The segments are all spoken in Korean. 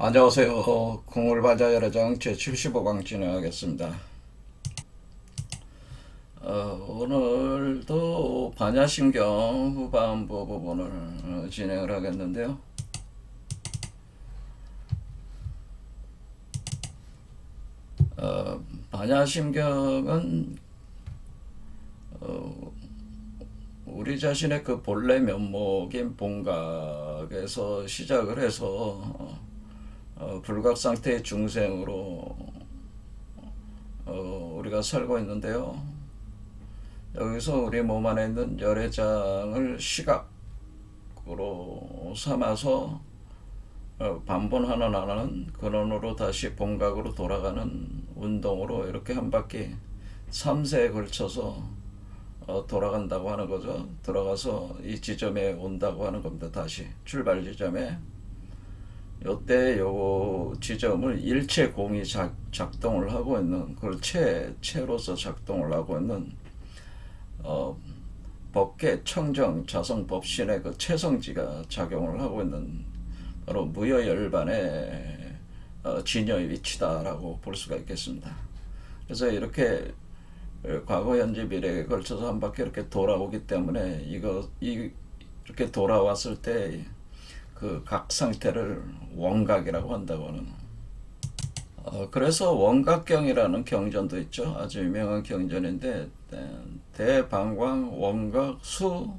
안녕하세요. 궁궐바자 열애장 제75강 진행하겠습니다. 오늘도 반야심경 후반부 부분을 진행을 하겠는데요. 반야심경은 우리 자신의 그 본래 면목인 본각에서 시작을 해서 불각 상태의 중생으로 우리가 살고 있는데요. 여기서 우리 몸 안에 있는 열애장을 시각으로 삼아서 반본하는 하나는 근원으로 다시 본각으로 돌아가는 운동으로 이렇게 한 바퀴 3세에 걸쳐서 돌아간다고 하는 거죠. 들어가서 이 지점에 온다고 하는 겁니다. 다시 출발 지점에. 요때 요 지점을 일체 공이 작동을 하고 있는, 그걸 체로서 작동을 하고 있는 법계 청정 자성 법신의 그 체성지가 작용을 하고 있는 바로 무여열반의 진여의 위치다라고 볼 수가 있겠습니다. 그래서 이렇게 과거 현재 미래에 걸쳐서 한 바퀴 이렇게 돌아오기 때문에 이렇게 돌아왔을 때 그 각 상태를 원각이라고 한다고 하는. 그래서 원각경이라는 경전도 있죠. 아주 유명한 경전인데 대방광 원각 수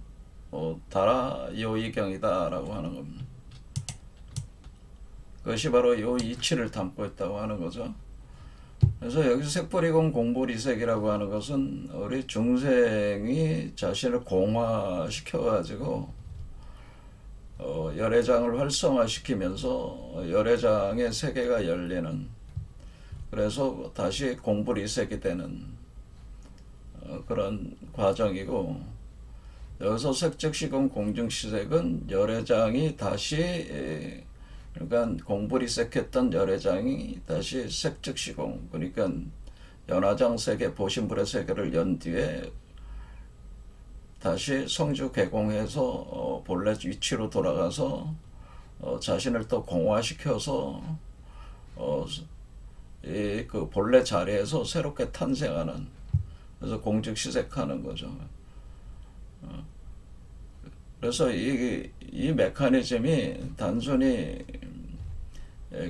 다라 요이경이다라고 하는 겁니다. 그것이 바로 요 이치를 담고 있다고 하는 거죠. 그래서 여기서 색보리공 공보리색이라고 하는 것은 우리 중생이 자신을 공화시켜 가지고 열애장을 활성화시키면서 열애장의 세계가 열리는, 그래서 다시 공불이색이 되는 그런 과정이고, 여기서 색즉시공 공증시색은 열애장이 다시 그러니까 공불이색했던 열애장이 다시 색즉시공, 그러니까 연화장 세계 보신불의 세계를 연 뒤에 다시 성주 개공해서 본래 위치로 돌아가서 자신을 또 공화시켜서 그 본래 자리에서 새롭게 탄생하는, 그래서 공즉시색하는 거죠. 그래서 이 메커니즘이 단순히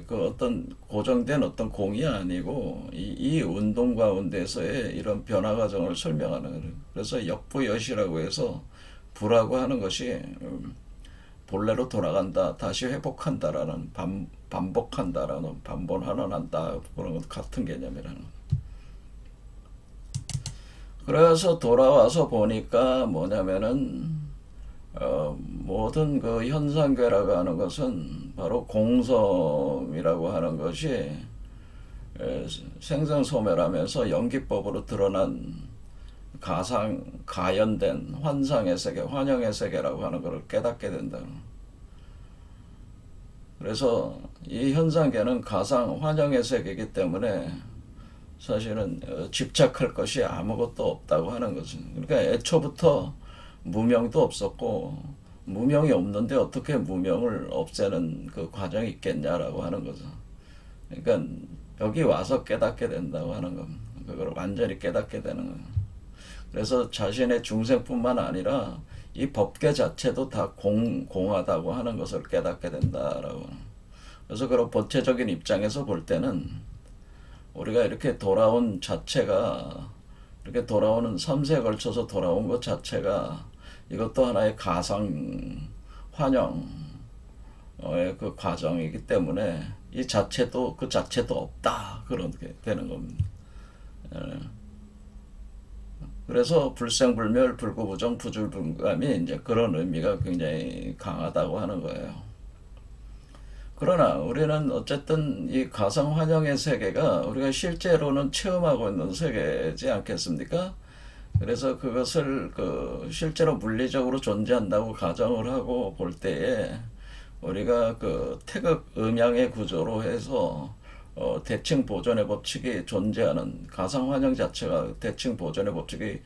그 어떤 고정된 어떤 공이 아니고 이 운동 가운데서의 이런 변화 과정을 설명하는 거예요. 그래서 역부여시라고 해서 부라고 하는 것이 본래로 돌아간다, 다시 회복한다라는, 반복한다라는, 반본환원한다, 그런 것 같은 개념이라는. 그래서 돌아와서 보니까 뭐냐면은 모든 그 현상계라고 하는 것은 바로 공성이라고 하는 것이 생성소멸하면서 연기법으로 드러난 가연된 환상의 세계, 환영의 세계라고 하는 것을 깨닫게 된다. 그래서 이 현상계는 가상 환영의 세계이기 때문에 사실은 집착할 것이 아무것도 없다고 하는 거죠. 그러니까 애초부터 무명도 없었고, 무명이 없는데 어떻게 무명을 없애는 그 과정이 있겠냐라고 하는 거죠. 그러니까 여기 와서 깨닫게 된다고 하는 겁니다. 그걸 완전히 깨닫게 되는 거예요. 그래서 자신의 중생뿐만 아니라 이 법계 자체도 다 공하다고 하는 것을 깨닫게 된다라고. 그래서 그런 본체적인 입장에서 볼 때는 우리가 이렇게 돌아온 자체가, 이렇게 돌아오는 3세에 걸쳐서 돌아온 것 자체가 이것도 하나의 가상 환영의 그 과정이기 때문에 이 자체도 그 자체도 없다, 그렇게 되는 겁니다. 그래서 불생불멸 불구부정 부줄불감이 이제 그런 의미가 굉장히 강하다고 하는 거예요. 그러나 우리는 어쨌든 이 가상 환영의 세계가 우리가 실제로는 체험하고 있는 세계지 않겠습니까? 그래서 그것을 그 실제로 물리적으로 존재한다고 가정을 하고 볼 때에 우리가 그 태극 음양의 구조로 해서 대칭 보존의 법칙이 존재하는, 가상 환영 자체가 대칭 보존의 법칙이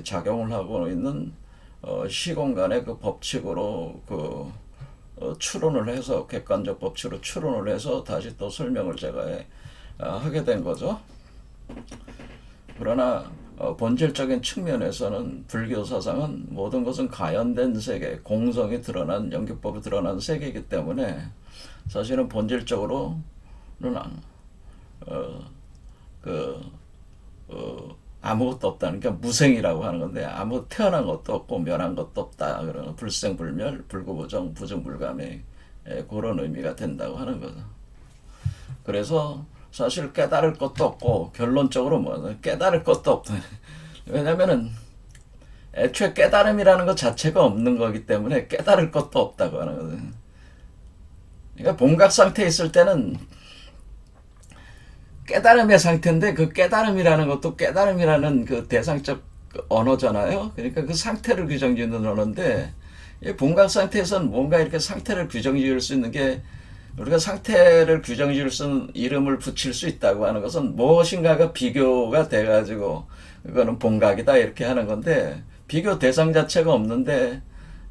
작용을 하고 있는 시공간의 그 법칙으로 그 추론을 해서 객관적 법칙으로 추론을 해서 다시 또 설명을 제가 하게 된 거죠. 그러나 본질적인 측면에서는 불교 사상은 모든 것은 가연된 세계, 공성이 드러난 연기법이 드러난 세계이기 때문에 사실은 본질적으로는 그 아무것도 없다는 게 무생이라고 하는 건데 아무 태어난 것도 없고 멸한 것도 없다. 그러는 불생불멸, 불구부정, 부증불감의 그런 의미가 된다고 하는 거죠. 그래서 사실 깨달을 것도 없고 결론적으로 뭐 깨달을 것도 없다. 왜냐면은 애초에 깨달음이라는 것 자체가 없는 거기 때문에 깨달을 것도 없다고 하는 거죠. 그러니까 본각 상태에 있을 때는 깨달음의 상태인데 그 깨달음이라는 것도 깨달음이라는 그 대상적 언어잖아요. 그러니까 그 상태를 규정짓는 언어인데 본각 상태에서는 뭔가 이렇게 상태를 규정지을 수 있는 게 우리가 상태를 규정지을 수 있는 이름을 붙일 수 있다고 하는 것은 무엇인가가 비교가 돼가지고 이거는 본각이다 이렇게 하는 건데 비교 대상 자체가 없는데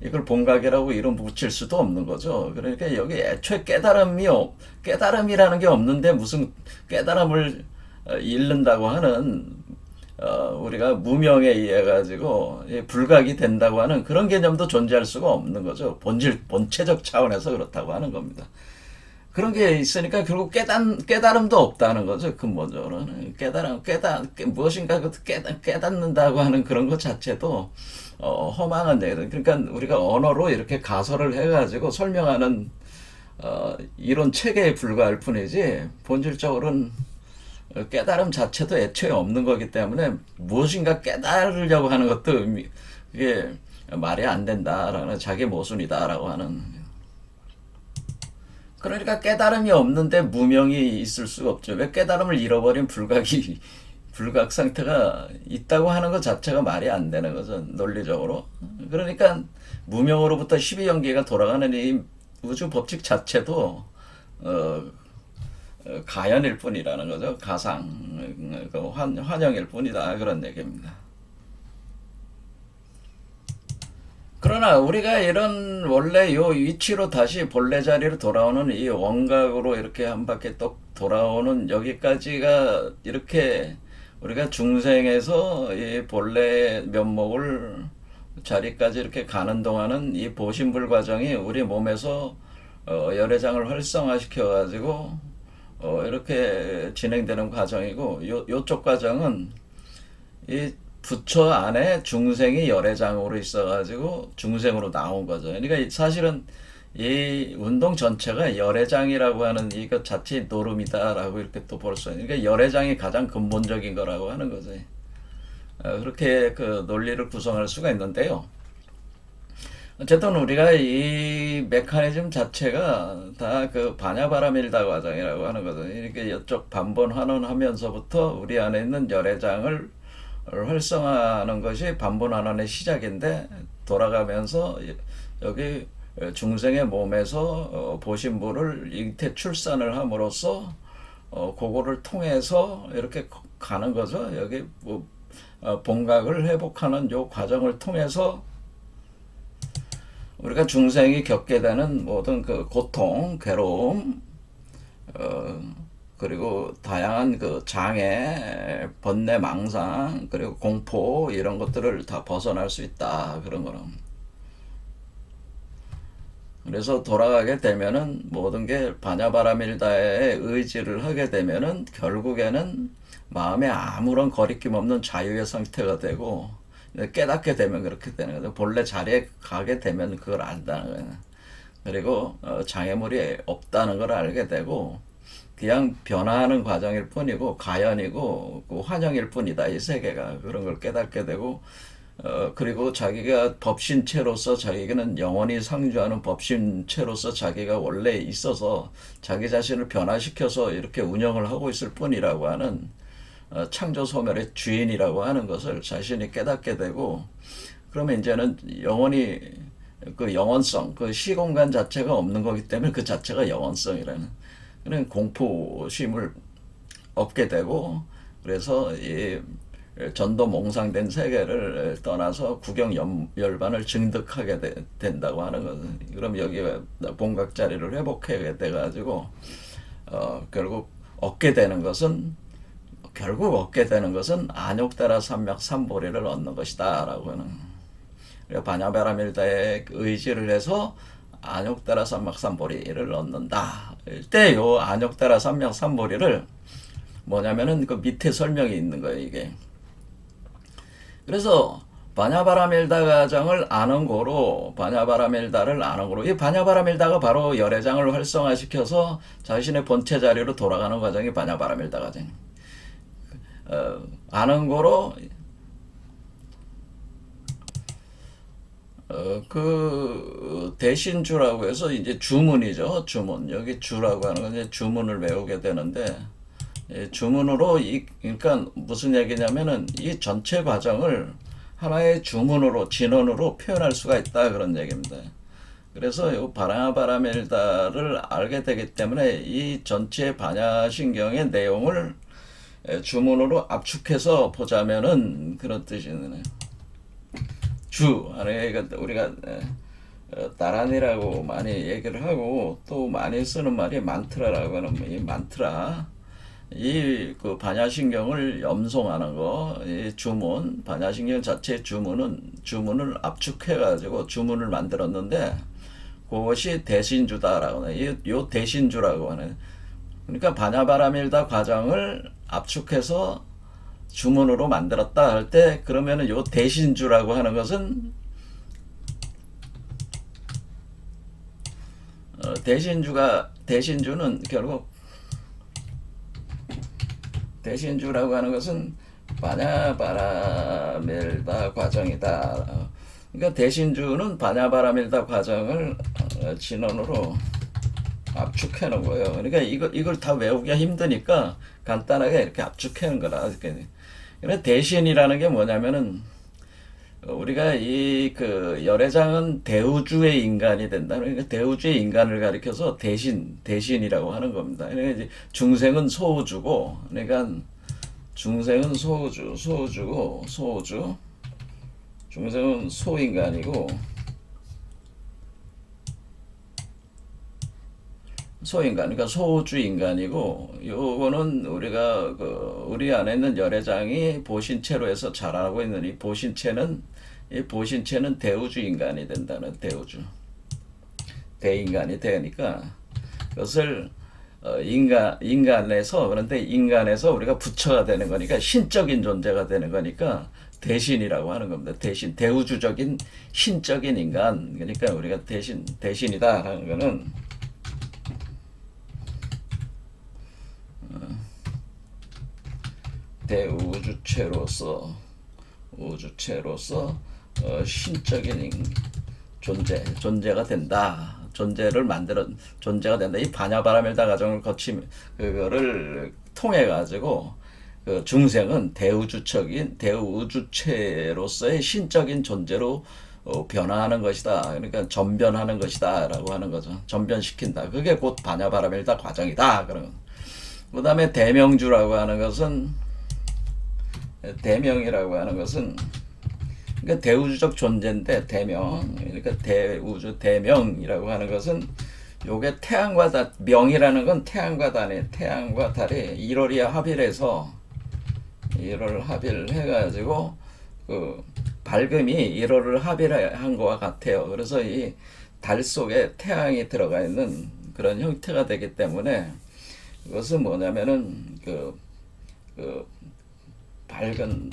이걸 본각이라고 이름 붙일 수도 없는 거죠. 그러니까 여기 애초에 깨달음이라는 게 없는데 무슨 깨달음을 잃는다고 하는 우리가 무명에 의해 가지고 불각이 된다고 하는 그런 개념도 존재할 수가 없는 거죠. 본체적 차원에서 그렇다고 하는 겁니다. 그런 게 있으니까 결국 깨달음도 없다는 거죠. 근본적으로는 무엇인가 깨닫는다고 하는 그런 것 자체도 허망한 얘기들. 그러니까 우리가 언어로 이렇게 가설을 해가지고 설명하는 이론 체계에 불과할 뿐이지 본질적으로는 깨달음 자체도 애초에 없는 거기 때문에 무엇인가 깨달으려고 하는 것도 그게 말이 안 된다라는 자기 모순이다라고 하는. 그러니까 깨달음이 없는데 무명이 있을 수가 없죠. 왜 깨달음을 잃어버린 불각 상태가 있다고 하는 것 자체가 말이 안 되는 거죠. 논리적으로. 그러니까 무명으로부터 12연계가 돌아가는 이 우주 법칙 자체도 가연일 뿐이라는 거죠. 가상, 환영일 뿐이다. 그런 얘기입니다. 그러나 우리가 이런 원래 요 위치로 다시 본래 자리로 돌아오는 이 원각으로 이렇게 한 바퀴 또 돌아오는 여기까지가 이렇게 우리가 중생에서 이 본래 면목을 자리까지 이렇게 가는 동안은 이 보신불 과정이 우리 몸에서 열애장을 활성화시켜 가지고 이렇게 진행되는 과정이고 요쪽 과정은 이 부처 안에 중생이 열애장으로 있어가지고 중생으로 나온 거죠. 그러니까 사실은 이 운동 전체가 열애장이라고 하는 이것 자체의 노름이다라고 이렇게 또 볼 수 있는. 그러니까 열애장이 가장 근본적인 거라고 하는 거죠. 그렇게 그 논리를 구성할 수가 있는데요. 어쨌든 우리가 이 메커니즘 자체가 다 그 반야바라밀다 과정이라고 하는 거죠. 이렇게 이쪽 반번 환원하면서부터 우리 안에 있는 열애장을 활성화하는 것이 반본환원의 시작인데 돌아가면서 여기 중생의 몸에서 보신부를 잉태 출산을 함으로써 그거를 통해서 이렇게 가는 거죠. 여기 뭐 본각을 회복하는 요 과정을 통해서 우리가 중생이 겪게 되는 모든 그 고통, 괴로움, 그리고 다양한 그 장애, 번뇌, 망상, 그리고 공포 이런 것들을 다 벗어날 수 있다. 그런 거는. 그래서 돌아가게 되면은 모든 게 바냐바라밀다의 의지를 하게 되면은 결국에는 마음에 아무런 거리낌 없는 자유의 상태가 되고 깨닫게 되면 그렇게 되는 거죠. 본래 자리에 가게 되면 그걸 안다는 거예요. 그리고 장애물이 없다는 걸 알게 되고 그냥 변화하는 과정일 뿐이고 가연이고 그 환영일 뿐이다. 이 세계가 그런 걸 깨닫게 되고 그리고 자기가 법신체로서 자기는 영원히 상주하는 법신체로서 자기가 원래 있어서 자기 자신을 변화시켜서 이렇게 운영을 하고 있을 뿐이라고 하는 창조 소멸의 주인이라고 하는 것을 자신이 깨닫게 되고 그러면 이제는 영원히 그 영원성, 그 시공간 자체가 없는 거기 때문에 그 자체가 영원성이라는 그런 공포심을 얻게 되고 그래서 이 전도 몽상된 세계를 떠나서 구경 열반을 증득하게 된다고 하는 거죠. 그럼 여기 본각 자리를 회복하게 돼가지고 결국 얻게 되는 것은 안욕다라 삼맥 삼보리를 얻는 것이다라고 하는. 바냐바라밀다의 의지를 해서 안욕다라 삼맥 삼보리를 얻는다. 이때 요 안욕다라 삼맥 삼보리를 뭐냐면은 그 밑에 설명이 있는 거예요, 이게. 그래서 바냐바라밀다 가정을 아는 거로, 바냐바라밀다를 아는 거로, 이 바냐바라밀다가 바로 열애장을 활성화시켜서 자신의 본체 자리로 돌아가는 과정이 바냐바라밀다 과정. 아는 거로 그 대신주라고 해서 이제 주문이죠. 주문. 여기 주라고 하는 건 이제 주문을 외우게 되는데, 주문으로 그러니까 무슨 얘기냐면은 이 전체 과정을 하나의 주문으로, 진언으로 표현할 수가 있다, 그런 얘기입니다. 그래서 이 바냐바라밀다를 알게 되기 때문에 이 전체 반야신경의 내용을 주문으로 압축해서 보자면은 그런 뜻이네. 아니, 우리가 나란이라고 많이 얘기를 하고 또 많이 쓰는 말이 만트라라고 하는, 이 만트라, 이 그 반야신경을 염송하는 거, 이 주문, 반야신경 자체의 주문을 압축해가지고 주문을 만들었는데, 그것이 대신주다라고 하네. 요 대신주라고 하네. 그러니까 바냐바라밀다 과정을 압축해서 주문으로 만들었다 할 때, 그러면은 요 대신주라고 하는 것은 대신주는 결국, 대신주라고 하는 것은 바냐바라밀다 과정이다. 그러니까 대신주는 바냐바라밀다 과정을 진언으로 압축해 놓은 거예요. 그러니까 이걸 다 외우기가 힘드니까 간단하게 이렇게 압축해 놓은 거라. 그러니까 대신이라는 게 뭐냐면은, 우리가 이 그 열애장은 대우주의 인간이 된다. 그러니까 대우주의 인간을 가리켜서 대신이라고 하는 겁니다. 그러니까 이제 중생은 소우주고, 그러니까 중생은 소우주고, 중생은 소인간이고, 소인간, 그러니까 소우주 인간이고, 요거는 우리가 우리 안에 있는 열애장이 보신체로 해서 자라고 있는 이 보신체는 대우주 인간이 된다는, 대인간이 되니까 그것을 그런데 인간에서 우리가 부처가 되는 거니까, 신적인 존재가 되는 거니까 대신이라고 하는 겁니다. 대우주적인 신적인 인간. 그러니까 우리가 대신이다라는 거는, 대우주체로서 신적인 존재가 된다. 존재가 된다. 이 바냐바라밀다 과정을 그거를 통해 가지고 그 중생은 대우주체로서의 신적인 존재로 변화하는 것이다. 그러니까 전변하는 것이다라고 하는 거죠. 전변시킨다. 그게 곧 바냐바라밀다 과정이다. 그 다음에 대명이라고 하는 것은 그러니까 대우주적 존재인데, 그러니까 대명이라고 하는 것은, 요게 명이라는 건 태양과 달이 1월이야 합일해서 1월 합일해가지고 그 밝음이 1월을 합일한 것과 같아요. 그래서 이 달 속에 태양이 들어가 있는 그런 형태가 되기 때문에, 그것은 뭐냐면은 밝은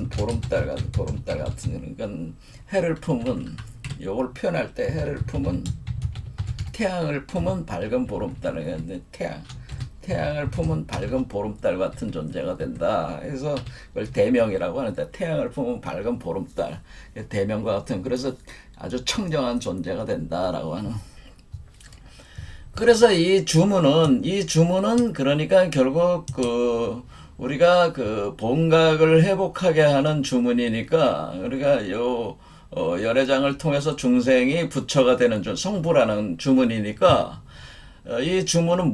보름달 같은, 그러니까 해를 품은, 요걸 표현할 때 태양을 품은 밝은 보름달, 태양을 품은 밝은 보름달 같은 존재가 된다. 그래서 그걸 대명이라고 하는데, 태양을 품은 밝은 보름달, 대명과 같은, 그래서 아주 청정한 존재가 된다라고 하는. 그래서 이 주문은 그러니까 결국 우리가 본각을 회복하게 하는 주문이니까, 우리가 열애장을 통해서 중생이 부처가 되는 성부라는 주문이니까, 이 주문은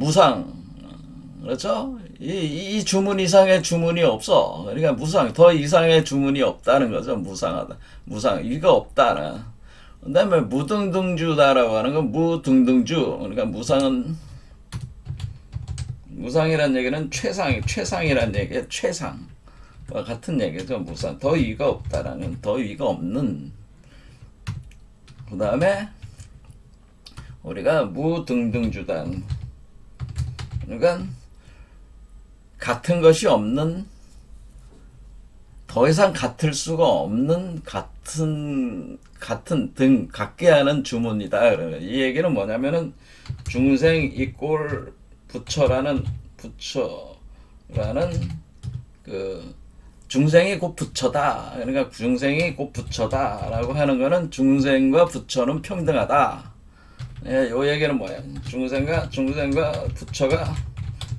그렇죠? 이 주문 이상의 주문이 없어. 그러니까 무상, 더 이상의 주문이 없다는 거죠. 무상하다. 무상, 이가 없다는. 그 다음에 무등등주다라고 하는 건 무등등주. 그러니까 무상이란 얘기는 최상이란 얘기예요. 최상과 같은 얘기죠. 무상. 더 위가 없다라는, 더 위가 없는. 그 다음에 우리가 무등등주다. 그러니까 같은 것이 없는, 더 이상 같을 수가 없는 같은 같게 하는 주문이다. 이 얘기는 뭐냐면은 중생 이꼴 부처라는 그 중생이 곧 부처다. 그러니까 중생이 곧 부처다라고 하는 거는 중생과 부처는 평등하다. 예, 요 얘기는 뭐야? 중생과 부처가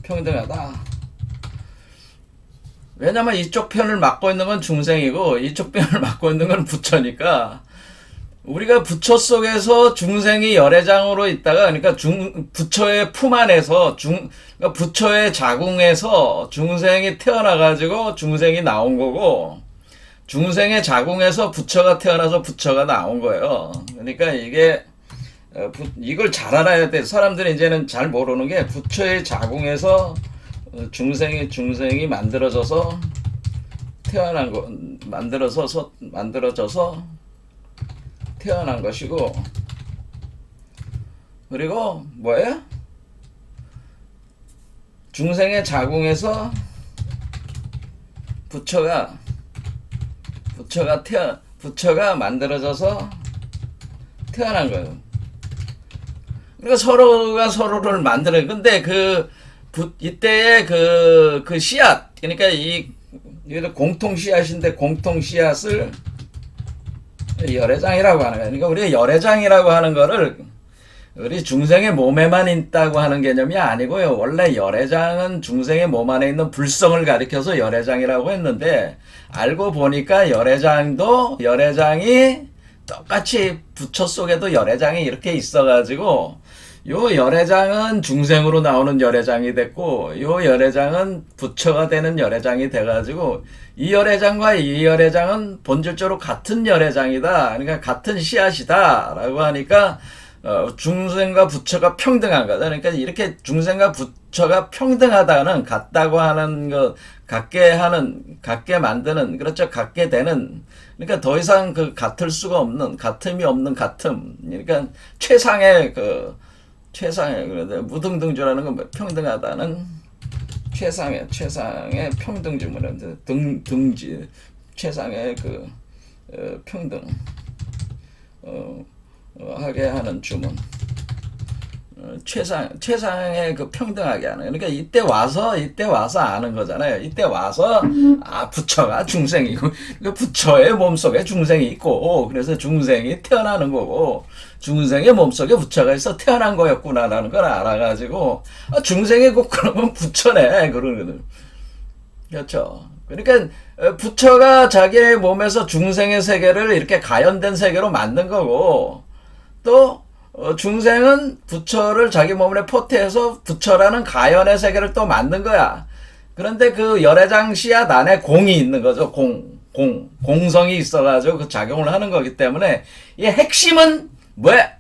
평등하다. 왜냐면 이쪽 편을 맡고 있는 건 중생이고 이쪽 편을 맡고 있는 건 부처니까, 우리가 부처 속에서 중생이 열애장으로 있다가, 그러니까 부처의 품 안에서 그러니까 부처의 자궁에서 중생이 태어나가지고 중생이 나온 거고, 중생의 자궁에서 부처가 태어나서 부처가 나온 거예요. 그러니까 이걸 잘 알아야 돼. 사람들이 이제는 잘 모르는 게, 부처의 자궁에서 중생이 만들어져서 태어난 거, 만들어져서 태어난 것이고, 그리고 뭐예요? 중생의 자궁에서 부처가 만들어져서 태어난 거예요. 그러니까 서로가 서로를 만드는. 근데 이때의 그 씨앗, 그러니까 이게 공통 씨앗인데, 공통 씨앗을 열애장이라고 하는 거예요. 그러니까 우리가 열애장이라고 하는 거를 우리 중생의 몸에만 있다고 하는 개념이 아니고요. 원래 열애장은 중생의 몸 안에 있는 불성을 가리켜서 열애장이라고 했는데, 알고 보니까 열애장이 똑같이 부처 속에도 열애장이 이렇게 있어가지고, 요 열애장은 중생으로 나오는 열애장이 됐고, 요 열애장은 부처가 되는 열애장이 돼가지고, 이 열애장과 이 열애장은 본질적으로 같은 열애장이다. 그러니까 같은 씨앗이다. 라고 하니까, 중생과 부처가 평등한 거다. 그러니까 이렇게 중생과 부처가 평등하다는, 같다고 하는 것, 같게 만드는, 그렇죠. 같게 되는, 그러니까 더 이상 같을 수가 없는, 같음이 없는 같음. 그러니까 최상의 무등등주라는 건 평등하다는 최상의 평등주문은 등지, 최상의 평등 하게 하는 주문. 최상의 평등하게 하는. 그러니까 이때 와서 아는 거잖아요. 이때 와서, 부처가 중생이고, 부처의 몸속에 중생이 있고, 그래서 중생이 태어나는 거고, 중생의 몸속에 부처가 있어 태어난 거였구나라는 걸 알아가지고, 중생이 곧 그러면 부처네. 그러거든. 그렇죠. 그러니까, 부처가 자기의 몸에서 중생의 세계를 이렇게 가연된 세계로 만든 거고, 또, 중생은 부처를 자기 몸에 포태해서 부처라는 가연의 세계를 또 만든 거야. 그런데 그 열애장 씨앗 안에 공이 있는 거죠. 공성이 있어가지고 그 작용을 하는 거기 때문에, 이 핵심은 뭐야?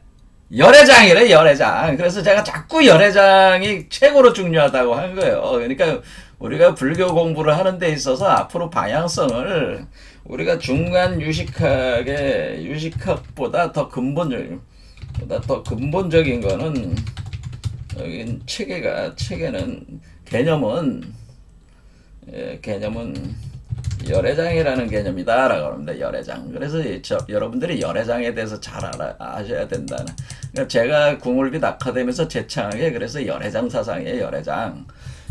열애장이래, 열애장. 그래서 제가 자꾸 열애장이 최고로 중요하다고 한 거예요. 그러니까 우리가 불교 공부를 하는 데 있어서 앞으로 방향성을 우리가 중간 유식학보다 더 근본적인 거는, 여기 체계는 개념은 열애장이라는 개념이다라고 합니다. 열애장. 그래서 여러분들이 열애장에 대해서 잘 아셔야 된다는. 그러니까 제가 궁울빛 아카데미에서 제창한 게 그래서 열애장 사상이에요. 열애장.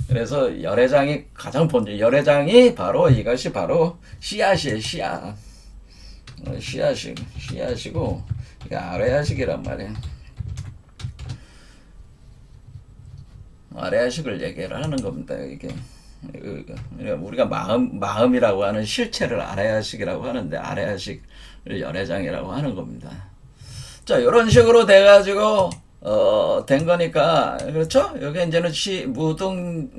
그래서 열애장이 가장 열애장이 이것이 바로 씨앗이에요. 씨앗이고, 이게 아래야식이란 말이에요. 아래야식을 얘기를 하는 겁니다. 이게 우리가 마음이라고 하는 실체를 아래야식이라고 하는데, 아래야식을 열애장이라고 하는 겁니다. 자, 이런 식으로 돼가지고 된 거니까, 그렇죠? 여기 이제는 무등,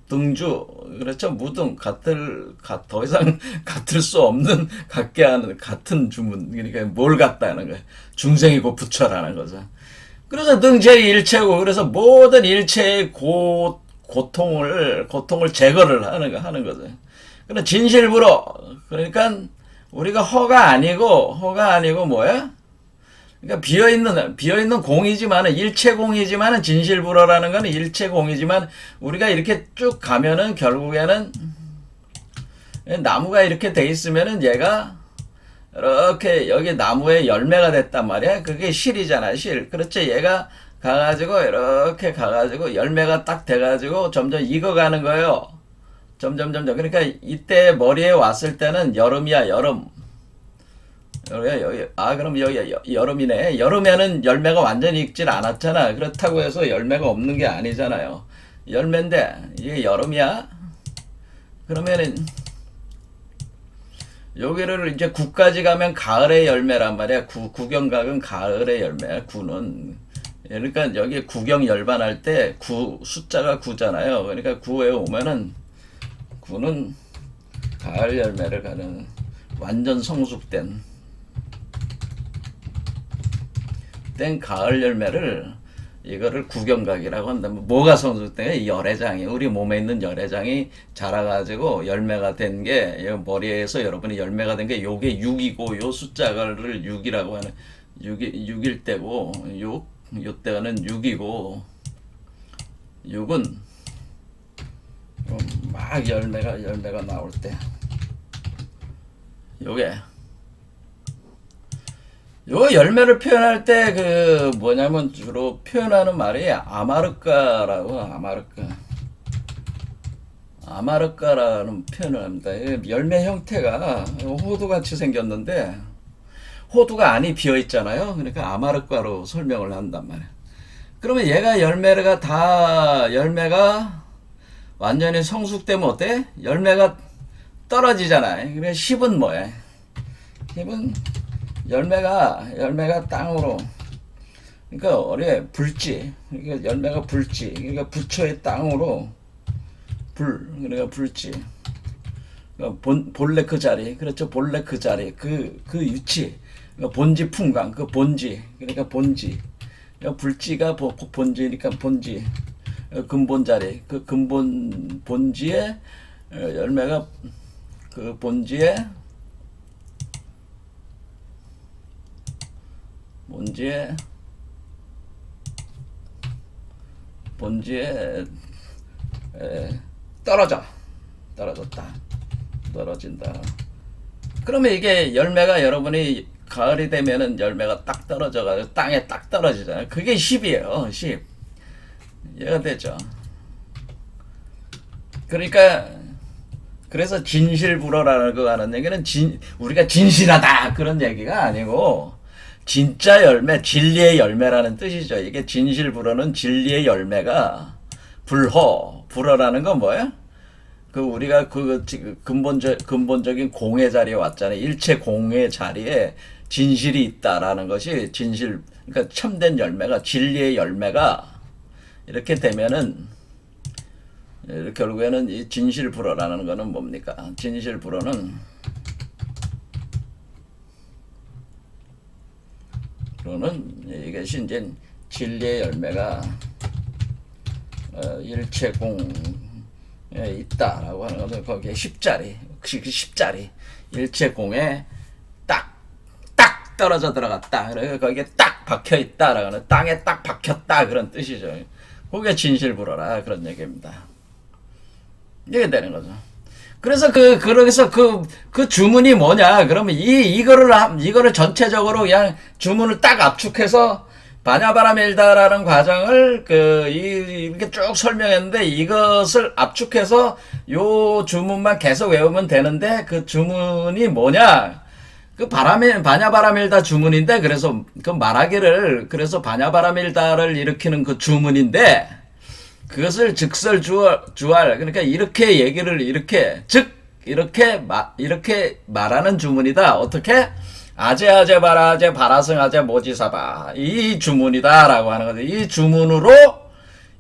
등주, 그렇죠? 무등, 더 이상 같을 수 없는, 같게 하는, 같은 주문. 그러니까 뭘 같다는 거예요. 중생이고 부처라는 거죠. 그래서 능제의 일체고, 그래서 모든 일체의 고통을 제거를 하는 거죠. 그러니까 진실불허. 그러니까 우리가 허가 아니고 뭐야? 그러니까 비어있는 공이지만은, 일체공이지만은, 진실불허라는 거는 일체공이지만, 우리가 이렇게 쭉 가면은 결국에는, 나무가 이렇게 돼 있으면은 얘가, 이렇게 여기 나무에 열매가 됐단 말이야. 그게 실이잖아, 실. 그렇지. 얘가 가가지고, 이렇게 가가지고, 열매가 딱 돼가지고, 점점 익어가는 거예요. 점점. 그러니까 이때 머리에 왔을 때는 여름이야, 여름. 그럼 여기 여름이네. 여름에는 열매가 완전히 익질 않았잖아. 그렇다고 해서 열매가 없는 게 아니잖아요. 열매인데, 이게 여름이야? 그러면은, 여기를 이제 구까지 가면 가을의 열매란 말이야. 구경각은 가을의 열매야. 구는. 그러니까 여기 구경 열반할 때 숫자가 9잖아요. 그러니까 9에 오면은 구는 가을 열매를 가는 완전 성숙된 가을 열매를 이거를 구경각이라고 한다. 뭐가 성숙된? 열애장이, 우리 몸에 있는 열애장이 자라가지고 열매가 된 게, 머리에서 여러분이 열매가 된 게 요게 6이고, 요 숫자를 6이라고 하는, 6일 때고, 요 때는 6이고, 6은 막 열매가 나올 때, 요게, 요 열매를 표현할 때 뭐냐면 주로 표현하는 말이 아마르카라는 표현을 합니다. 열매 형태가 호두같이 생겼는데 호두가 안이 비어 있잖아요. 그러니까 아마르카로 설명을 한단 말이에요. 그러면 얘가 열매가 완전히 성숙되면 어때? 열매가 떨어지잖아요. 그러니까 10은 뭐야? 10은 열매가 땅으로, 그러니까 불지, 그러니까 열매가 불지, 그러니까 부처의 땅으로 그러니까 불지, 그러니까 본래 그 자리, 그렇죠? 본래 그 자리, 그 유치, 그러니까 본지 풍광, 그 본지, 그러니까 본지, 그러니까 불지가 본지니까 본지, 근본 자리, 그 근본 본지에 열매가 그 본지에 본지에 떨어진다. 그러면 이게 열매가 여러분이 가을이 되면은 열매가 딱 떨어져가지고 땅에 딱 떨어지잖아요. 그게 10이에요. 10. 이해가 되죠? 그러니까 그래서 진실불허라는 거 하는 얘기는 우리가 진실하다 그런 얘기가 아니고 진짜 열매, 진리의 열매라는 뜻이죠. 이게 진실불허는 진리의 열매가 불허라는 건 뭐야? 우리가 근본적인 공의 자리에 왔잖아요. 일체 공의 자리에 진실이 있다라는 것이 그러니까 참된 열매가, 진리의 열매가 이렇게 되면은, 결국에는 이 진실불허라는 거는 뭡니까? 진실불허는 이것이 이제 진리의 열매가 일체공에 있다라고 하는 것은 거기에 10자리 일체공에 딱 떨어져 들어갔다. 그러니까 거기에 딱 박혀 있다라고 하는, 땅에 딱 박혔다 그런 뜻이죠. 그게 진실불허라 그런 얘기입니다. 이게 되는 거죠. 그래서 그래서 그 주문이 뭐냐? 그러면 이거를 전체적으로 그냥 주문을 딱 압축해서 바냐바라밀다라는 과정을 이렇게 쭉 설명했는데, 이것을 압축해서 요 주문만 계속 외우면 되는데, 그 주문이 뭐냐? 바냐바라밀다 주문인데, 그래서 그래서 바냐바라밀다를 일으키는 그 주문인데, 그것을 즉설주알, 그러니까 이렇게 얘기를 이렇게 말하는 주문이다. 어떻게? 아제아제 바라제 바라성아제 모지사바 이 주문이다라고 하는 거죠.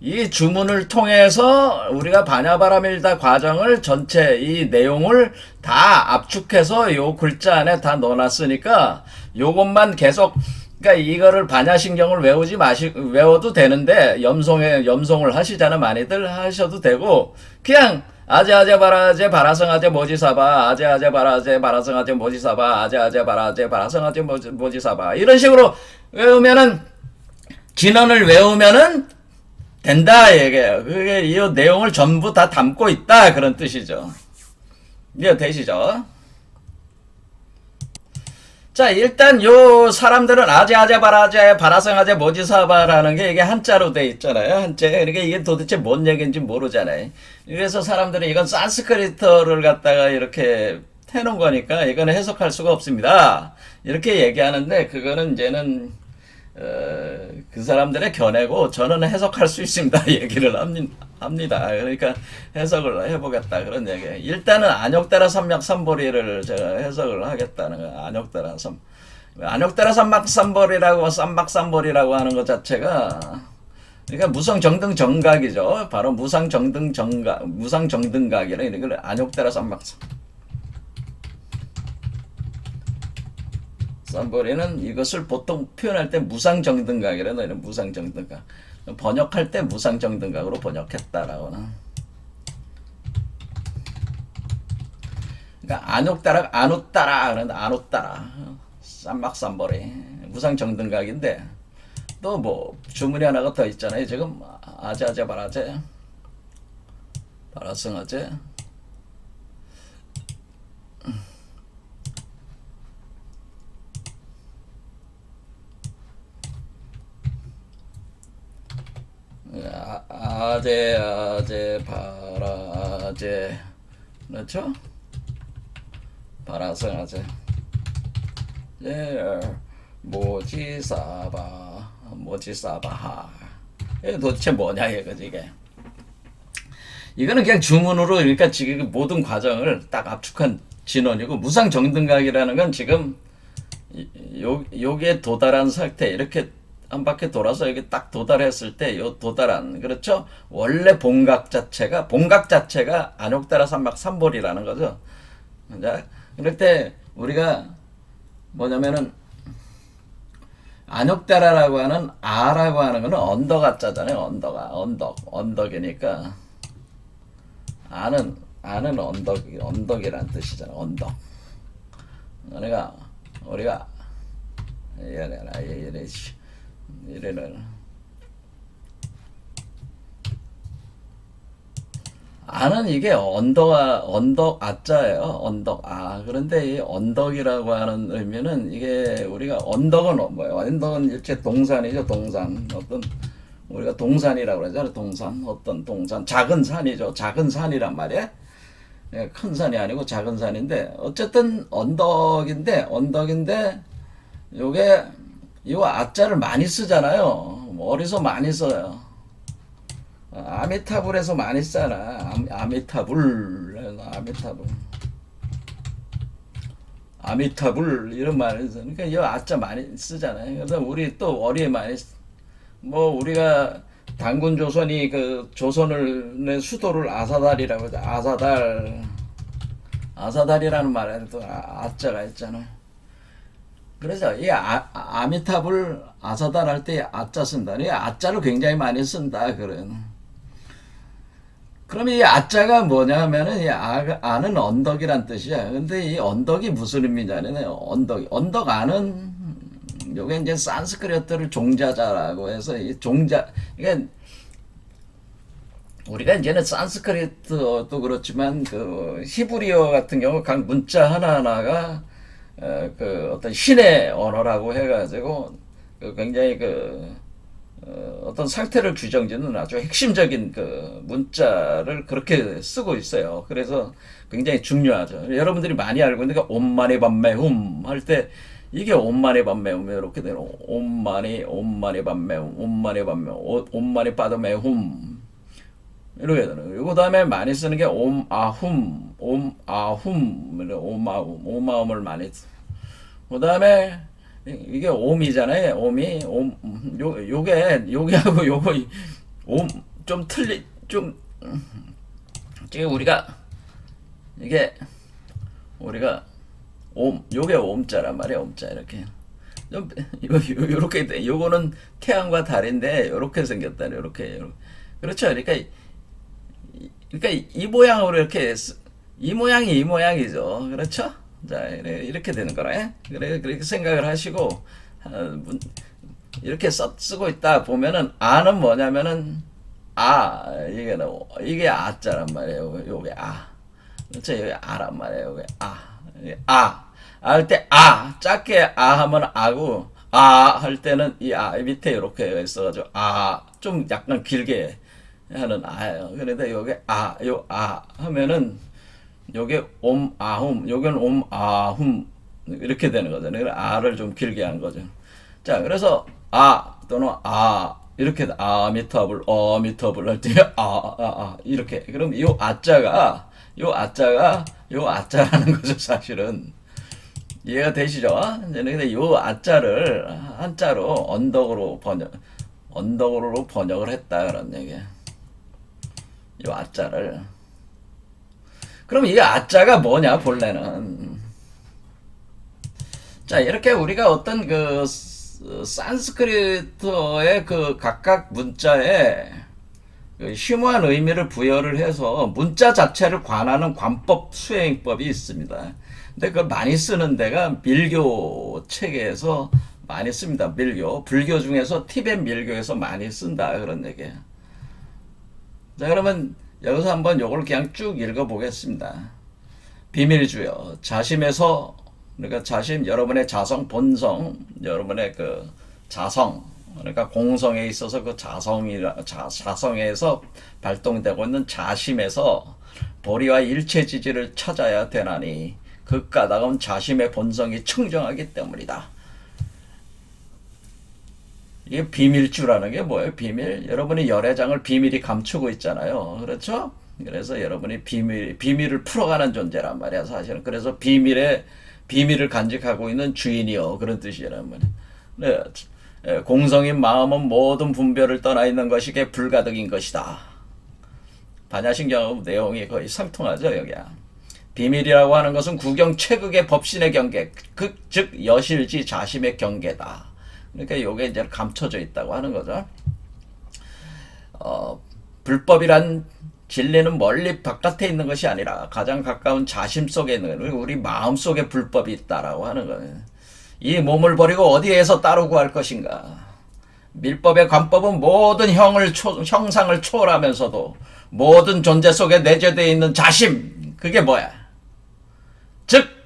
이 주문을 통해서 우리가 바냐바라밀다 과정을 전체 이 내용을 다 압축해서 요 글자 안에 다 넣어놨으니까 요것만 계속 그러니까 이거를 반야신경을 외워도 되는데 염송을 하시잖아. 많이들 하셔도 되고 그냥 아제아제 바라제 바라성아제 모지사바 아제아제 바라제 바라성아제 모지사바 아제아제 바라제 바라성아제 모지사바 이런 식으로 외우면은 진언을 외우면은 된다 얘기예요. 그게 이 내용을 전부 다 담고 있다 그런 뜻이죠. 이해 되시죠? 자, 일단 요 사람들은 아제아제 바라제 바라성아제 모지사바라는 게 이게 한자로 돼 있잖아요. 한자. 그러니까 이게 도대체 뭔 얘기인지 모르잖아요. 그래서 사람들은 이건 산스크리트어를 갖다가 이렇게 해놓은 거니까 이거는 해석할 수가 없습니다. 이렇게 얘기하는데 그거는 이제는 그 사람들의 견해고 저는 해석할 수 있습니다. 얘기를 합니다. 그러니까 해석을 해보겠다 그런 얘기예요. 일단은 안욕따라 삼맥삼보리를 제가 해석을 하겠다는 거예요. 안욕따라 삼맥삼보리라고 하는 것 자체가 그러니까 무상정등정각이죠. 바로 무상정등각이라 이걸 안욕따라 삼보리는 이것을 보통 표현할 때 무상정등각이라 너희는 무상정등각 번역할 때 무상정등각으로 번역했다라고는 그러니까 안웃따라 그런데 안웃따라 쌈막쌈보리 무상정등각인데 또 뭐 주문이 하나가 더 있잖아요. 지금 아제아제 바라제 바라성아제 아제 바라제 그렇죠? 바라성아제 모지사바하 이게 도대체 뭐냐 이거지 이게 이거는 그냥 주문으로 그러니까 지금 모든 과정을 딱 압축한 진원이고 무상정등각이라는 건 지금 요게 도달한 상태 이렇게 한 바퀴 돌아서 여기 딱 도달했을 때 요 도달한 그렇죠? 원래 본각 자체가 안욕따라 삼맥삼보리라는 거죠. 자, 그럴 때 우리가 뭐냐면은 안욕따라라고 하는 아라고 하는 거는 언덕아자잖아요. 언덕이니까 아는 언덕이란 뜻이잖아. 언덕. 그러니까 우리가 이래는 아는 이게 언덕 아자예요. 그런데 이 언덕이라고 하는 의미는 이게 우리가 언덕은 뭐예요? 언덕은 일체 동산이죠. 동산 어떤 우리가 동산이라고 그러잖아요. 어떤 동산 작은 산이죠. 작은 산이란 말이에요. 큰 산이 아니고 작은 산인데 어쨌든 언덕인데 요게 이 아자를 많이 쓰잖아요. 어디서 많이 써요. 아미타불에서 많이 쓰잖아. 아미타불 이런 말을 써. 그러니까 이 아자 많이 쓰잖아요. 그래서 우리 또 어리에 많이 뭐 우리가 단군 조선이 그 조선을 수도를 아사달이라고 하죠. 아사달이라는 말에도 또 아자가 있잖아요. 그래서 이 아미타불 아사달 할 때 아자 쓴다. 이 아자를 굉장히 많이 쓴다. 그럼 이 아자가 뭐냐면은 이 아는 언덕이란 뜻이야. 근데 이 언덕이 무슨 의미냐면 언덕 아는 요게 이제 산스크리트를 종자자라고 해서 이 종자 이게 우리가 이제는 산스크리트도 그렇지만 그 히브리어 같은 경우 각 문자 하나하나가 그 어떤 신의 언어라고 해가지고 그 굉장히 어떤 상태를 규정짓는 아주 핵심적인 그 문자를 그렇게 쓰고 있어요. 그래서 굉장히 중요하죠. 여러분들이 많이 알고 있는 게 옴마니 밤매훔 할 때 이게 옴마니 밤매훔 이렇게 되는 옴마니 밤매훔 옴마니 빠드매훔 이렇게 되는 거예요. 그 다음에 많이 쓰는 게 옴아훔을 많이 그다음에 이게 옴이잖아요. 옴이 요게하고 요거 옴 좀 좀 지금 이게 우리가 요게 옴자란 말이야. 옴자 이렇게 좀 요렇게 돼. 요거는 태양과 달인데 요렇게 생겼다. 요렇게 그렇죠. 그러니까 이 모양으로 이렇게 이 모양이 이 모양이죠. 그렇죠? 자, 이렇게 되는 거네. 그렇게 생각을 하시고 이렇게 쓰고 있다 보면은 아는 뭐냐면은 이게 아자란 말이에요. 요게 그렇죠? 여기 아란 말이에요. 요게 할 때 작게 하면 아고 할 때는 이 밑에 이렇게 있어가지고 좀 약간 길게 하는 아예요. 그런데 요게 하면은 요게 옴아훔 요건 옴아훔 이렇게 되는 거잖아요. 아를 좀 길게 한 거죠. 자, 그래서 또는 이렇게 미터블 할 때 이렇게 그럼 요 아자라는 거죠. 사실은 이해가 되시죠? 근데 요 아자를 한자로 언덕으로 번역을 했다 그런 얘기예요. 요 아자를. 그럼 이 아자가 뭐냐 본래는. 자, 이렇게 우리가 어떤 그 산스크리트어의 그 각각 문자에 그 심오한 의미를 부여를 해서 문자 자체를 관하는 관법 수행법이 있습니다. 근데 그걸 많이 쓰는 데가 밀교 체계에서 많이 씁니다. 밀교. 불교 중에서 티벳 밀교에서 많이 쓴다 그런 얘기예요. 자, 그러면 여기서 한번 요걸 그냥 쭉 읽어보겠습니다. 비밀주여 자심에서, 그러니까 자심, 여러분의 자성, 본성, 여러분의 그 자성, 그러니까 공성에 있어서 그 자성에서 발동되고 있는 자심에서 보리와 일체지지를 찾아야 되나니 그 까닭은 자심의 본성이 청정하기 때문이다. 이게 비밀주라는 게 뭐예요? 비밀. 여러분이 열애장을 비밀이 감추고 있잖아요. 그렇죠? 그래서 여러분이 비밀을 풀어가는 존재란 말이야, 사실은. 그래서 비밀을 간직하고 있는 주인이요. 그런 뜻이란 말이야. 네. 공성인 마음은 모든 분별을 떠나 있는 것이게 불가득인 것이다. 반야신경 내용이 거의 상통하죠, 여기야. 비밀이라고 하는 것은 구경 최극의 법신의 경계, 즉 여실지 자심의 경계다. 그러니까 이게 이제 감춰져 있다고 하는 거죠. 불법이란 진리는 멀리 바깥에 있는 것이 아니라 가장 가까운 자심 속에 있는, 우리 마음 속에 불법이 있다라고 하는 거예요. 이 몸을 버리고 어디에서 따로 구할 것인가? 밀법의 관법은 모든 형상을 초월하면서도 모든 존재 속에 내재되어 있는 자심, 그게 뭐야? 즉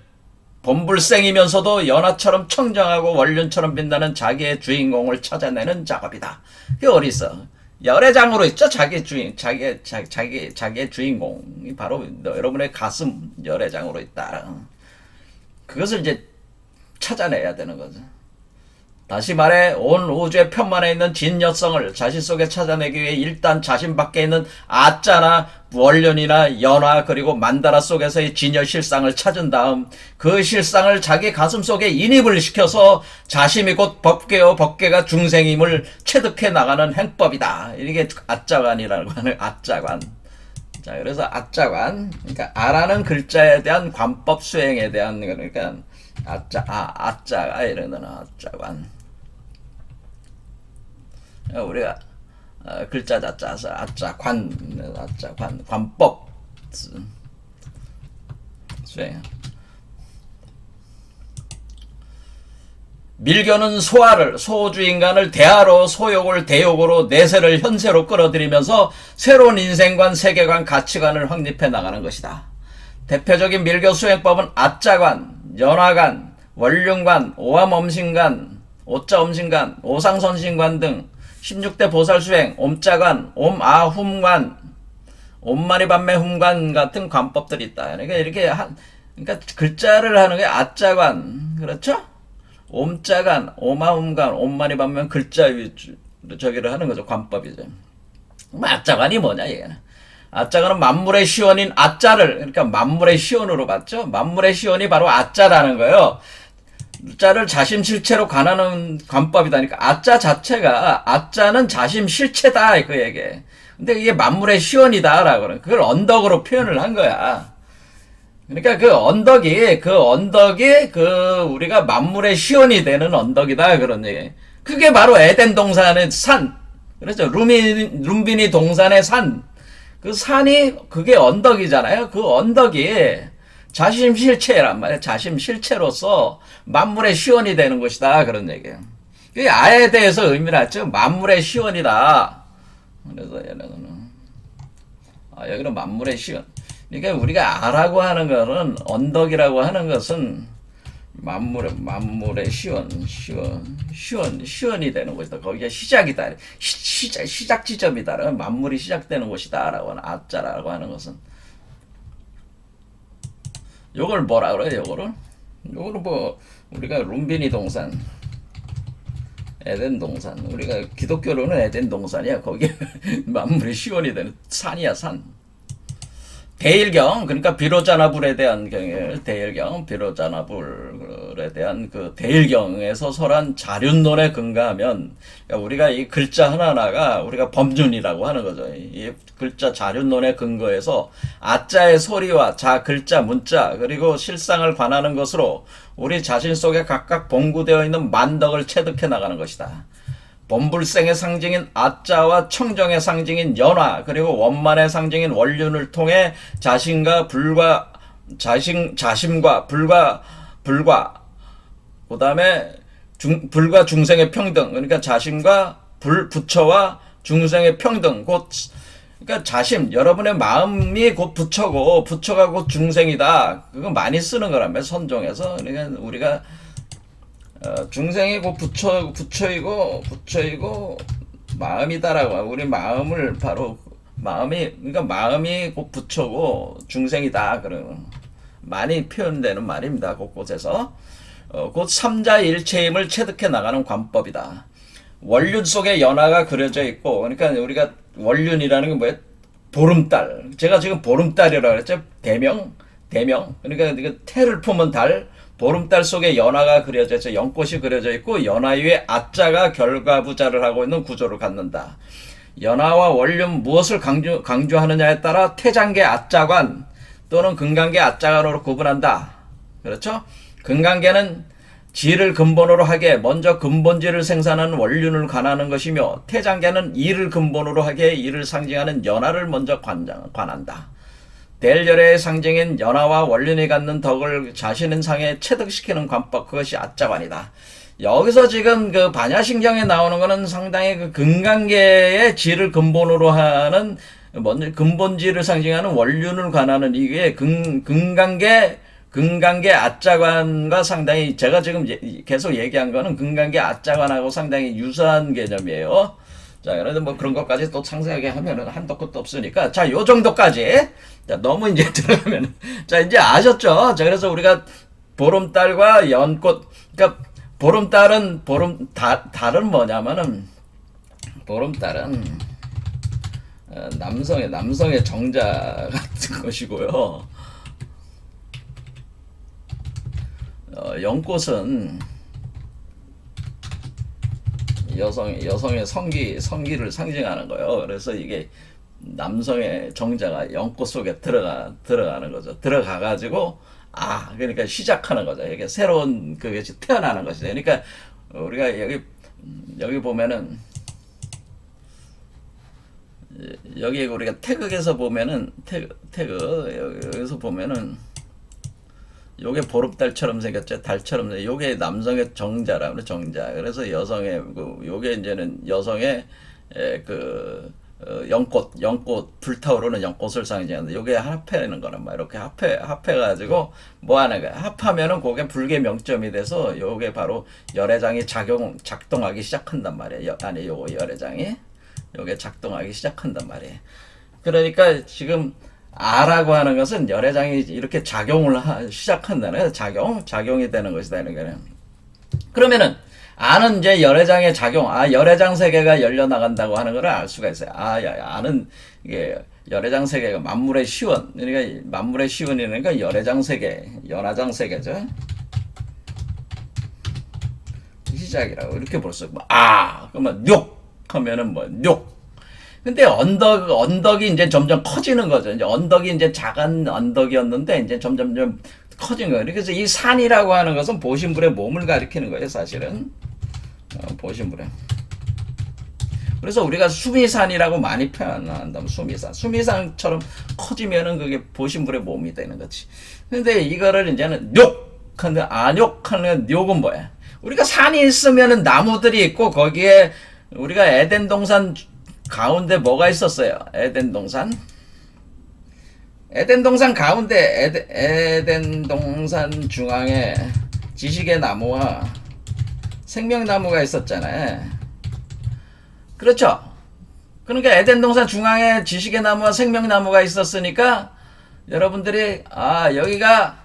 본불생이면서도 연화처럼 청정하고 원륜처럼 빛나는 자기의 주인공을 찾아내는 작업이다. 그게 어디 있어? 열애장으로 있죠. 자기의 주인공이 바로 여러분의 가슴 열애장으로 있다. 그것을 이제 찾아내야 되는 거죠. 다시 말해 온 우주의 편만에 있는 진여성을 자신 속에 찾아내기 위해 일단 자신 밖에 있는 아자나 원륜이나 연화 그리고 만다라 속에서의 진여 실상을 찾은 다음 그 실상을 자기 가슴 속에 인입을 시켜서 자심이 곧 법계요 법계가 중생임을 체득해 나가는 행법이다. 이게 아자관이라고 하는 아자관. 자, 그래서 아자관, 그러니까 아라는 글자에 대한 관법 수행에 대한, 그러니까 아자가 이러는 아자관. 우리가 글자 자자서 아자관, 관법 수행. 밀교는 소주인간을 대하로 소욕을 대욕으로 내세를 현세로 끌어들이면서 새로운 인생관, 세계관, 가치관을 확립해 나가는 것이다. 대표적인 밀교 수행법은 아자관, 연화관, 원륜관, 오함엄신관, 오자엄신관, 오상선신관 등 16대 보살수행, 옴자관, 옴아훔관, 옴마니반매훔관 같은 관법들이 있다. 그러니까 이렇게 그러니까 글자를 하는 게 아자관, 그렇죠? 옴자관, 오마움관, 옴마니반매 글자 저기를 하는 거죠. 관법이죠. 아자관이 뭐냐 얘는? 아자관은 만물의 시원인 아자를, 그러니까 만물의 시원으로 봤죠. 만물의 시원이 바로 아자라는 거예요. 자를 자심실체로 관하는 관법이다니까. 아자 자체가 아자는 자심실체다 그 얘기. 근데 이게 만물의 시원이다라고 그래. 그걸 언덕으로 표현을 한 거야. 그러니까 그 언덕이 그 우리가 만물의 시원이 되는 언덕이다 그런 얘기. 그게 바로 에덴 동산의 산. 그렇죠. 룸비니 동산의 산. 그 산이 그게 언덕이잖아요. 그 언덕이 자심실체란 말이에요. 자심실체로서 만물의 시원이 되는 것이다 그런 얘기예요. 그 아에 대해서 의미를 하죠. 만물의 시원이다. 그래서 얘네는 여기는 만물의 시원. 그러니까 우리가 아라고 하는 거는 언덕이라고 하는 것은 만물의 시원이 되는 것이다. 거기가 시작이다. 시작 지점이다. 만물이 시작되는 곳이다라고 하는 아자라고 하는 것은 요걸 뭐라 그래요? 요거를 뭐 우리가 룸비니 동산, 에덴 동산. 우리가 기독교로는 에덴 동산이야. 거기 만물이 시원이 되는 산이야 산. 대일경, 그러니까 비로자나불에 대한 경을 대일경, 비로자나불에 대한 그 대일경에서 설한 자륜론에 근거하면, 그러니까 우리가 이 글자 하나하나가 우리가 법륜이라고 하는 거죠. 이 글자 자륜론에 근거해서 아자의 소리와 자 글자 문자 그리고 실상을 관하는 것으로 우리 자신 속에 각각 봉구되어 있는 만덕을 체득해 나가는 것이다. 본불생의 상징인 아자와 청정의 상징인 연화 그리고 원만의 상징인 원륜을 통해 자심과 불과 그 다음에 불과 중생의 평등 그러니까 자심과 부처와 중생의 평등 그러니까 자심 여러분의 마음이 곧 부처고 부처가 곧 중생이다. 그거 많이 쓰는 거라며 선종에서. 그러니까 우리가 중생이 곧 부처이고 마음이다라고. 우리 마음을 바로 그러니까 마음이 곧 부처고 중생이다. 그런 많이 표현되는 말입니다. 곳곳에서. 곧 삼자일체임을 체득해 나가는 관법이다. 원륜 속에 연화가 그려져 있고, 그러니까 우리가 원륜이라는 게 뭐예요? 보름달. 제가 지금 보름달이라고 그랬죠? 대명. 그러니까 이거 태를 품은 달. 보름달 속에 연화가 그려져 있죠. 연꽃이 그려져 있고 연화 위에 아자가 결과부자를 하고 있는 구조를 갖는다. 연화와 원륜 무엇을 강조하느냐에 따라 태장계 아자관 또는 근간계 아자관으로 구분한다. 그렇죠? 근간계는 지를 근본으로 하게 먼저 근본지를 생산하는 원륜을 관하는 것이며 태장계는 이를 근본으로 하게 이를 상징하는 연화를 먼저 관한다. 대열의 상징인 연화와 원륜이 갖는 덕을 자신은 상에 체득시키는 관법 그것이 아자관이다. 여기서 지금 그 반야신경에 나오는 거는 상당히 그 근간계의 지를 근본으로 하는 먼저 근본지를 상징하는 원륜을 관하는 이게 근간계 아자관과 상당히 제가 지금 계속 얘기한 거는 근간계 아자관하고 상당히 유사한 개념이에요. 자, 그런데 뭐 그런 것까지 또 상세하게 하면은 한도 끝도 없으니까. 자, 요 정도까지. 자, 너무 이제 들어가면. 자, 이제 아셨죠? 자, 그래서 우리가 보름달과 연꽃. 그러니까 달은 뭐냐면은, 보름달은, 남성의 정자 같은 것이고요. 연꽃은, 여성의 성기를 상징하는 거예요. 그래서 이게 남성의 정자가 연꽃 속에 들어가는 거죠. 들어가가지고, 그러니까 시작하는 거죠. 이게 새로운 그것이 태어나는 것이죠. 그러니까 우리가 여기 보면은, 여기 우리가 태극에서 보면은, 여기서 보면은, 요게 보름달처럼 생겼죠. 달처럼. 요게 남성의 정자라 그래, 정자. 그래서 여성의, 요게 이제는 여성의, 연꽃, 불타오르는 연꽃을 상징하는데, 요게 합해는 거란 말이야. 이렇게 합해가지고, 뭐 하는 거야. 합하면은 그게 불계 명점이 돼서, 요게 바로 열애장이 작동하기 시작한단 말이야. 요거 열애장이. 요게 작동하기 시작한단 말이야. 그러니까 지금, 아라고 하는 것은 열애장이 이렇게 작용을 시작한다는 거예요. 작용이 되는 것이다. 이런 거는. 그러면은, 아는 이제 열애장의 작용, 열애장 세계가 열려나간다고 하는 걸 알 수가 있어요. 아는, 이게, 열애장 세계가 만물의 시원, 그러니까 만물의 시원이니까 열애장 세계, 연화장 세계죠. 시작이라고 이렇게 볼 수 있고, 그러면 욕 하면은 뭐 욕. 근데 언덕이 이제 점점 커지는 거죠. 이제 언덕이 이제 작은 언덕이었는데 이제 점점 커진 거예요. 그래서 이 산이라고 하는 것은 보신불의 몸을 가리키는 거예요, 사실은. 보신불의. 그래서 우리가 수미산이라고 많이 표현한다면 수미산처럼 커지면은 그게 보신불의 몸이 되는 거지. 근데 이거를 이제는 욕하는 안욕하는 욕은 뭐야? 우리가 산이 있으면은 나무들이 있고 거기에 우리가 에덴 동산 가운데 뭐가 있었어요? 에덴 동산 가운데 에덴 동산 중앙에 지식의 나무와 생명나무가 있었잖아요. 그렇죠? 그러니까 에덴 동산 중앙에 지식의 나무와 생명나무가 있었으니까 여러분들이 여기가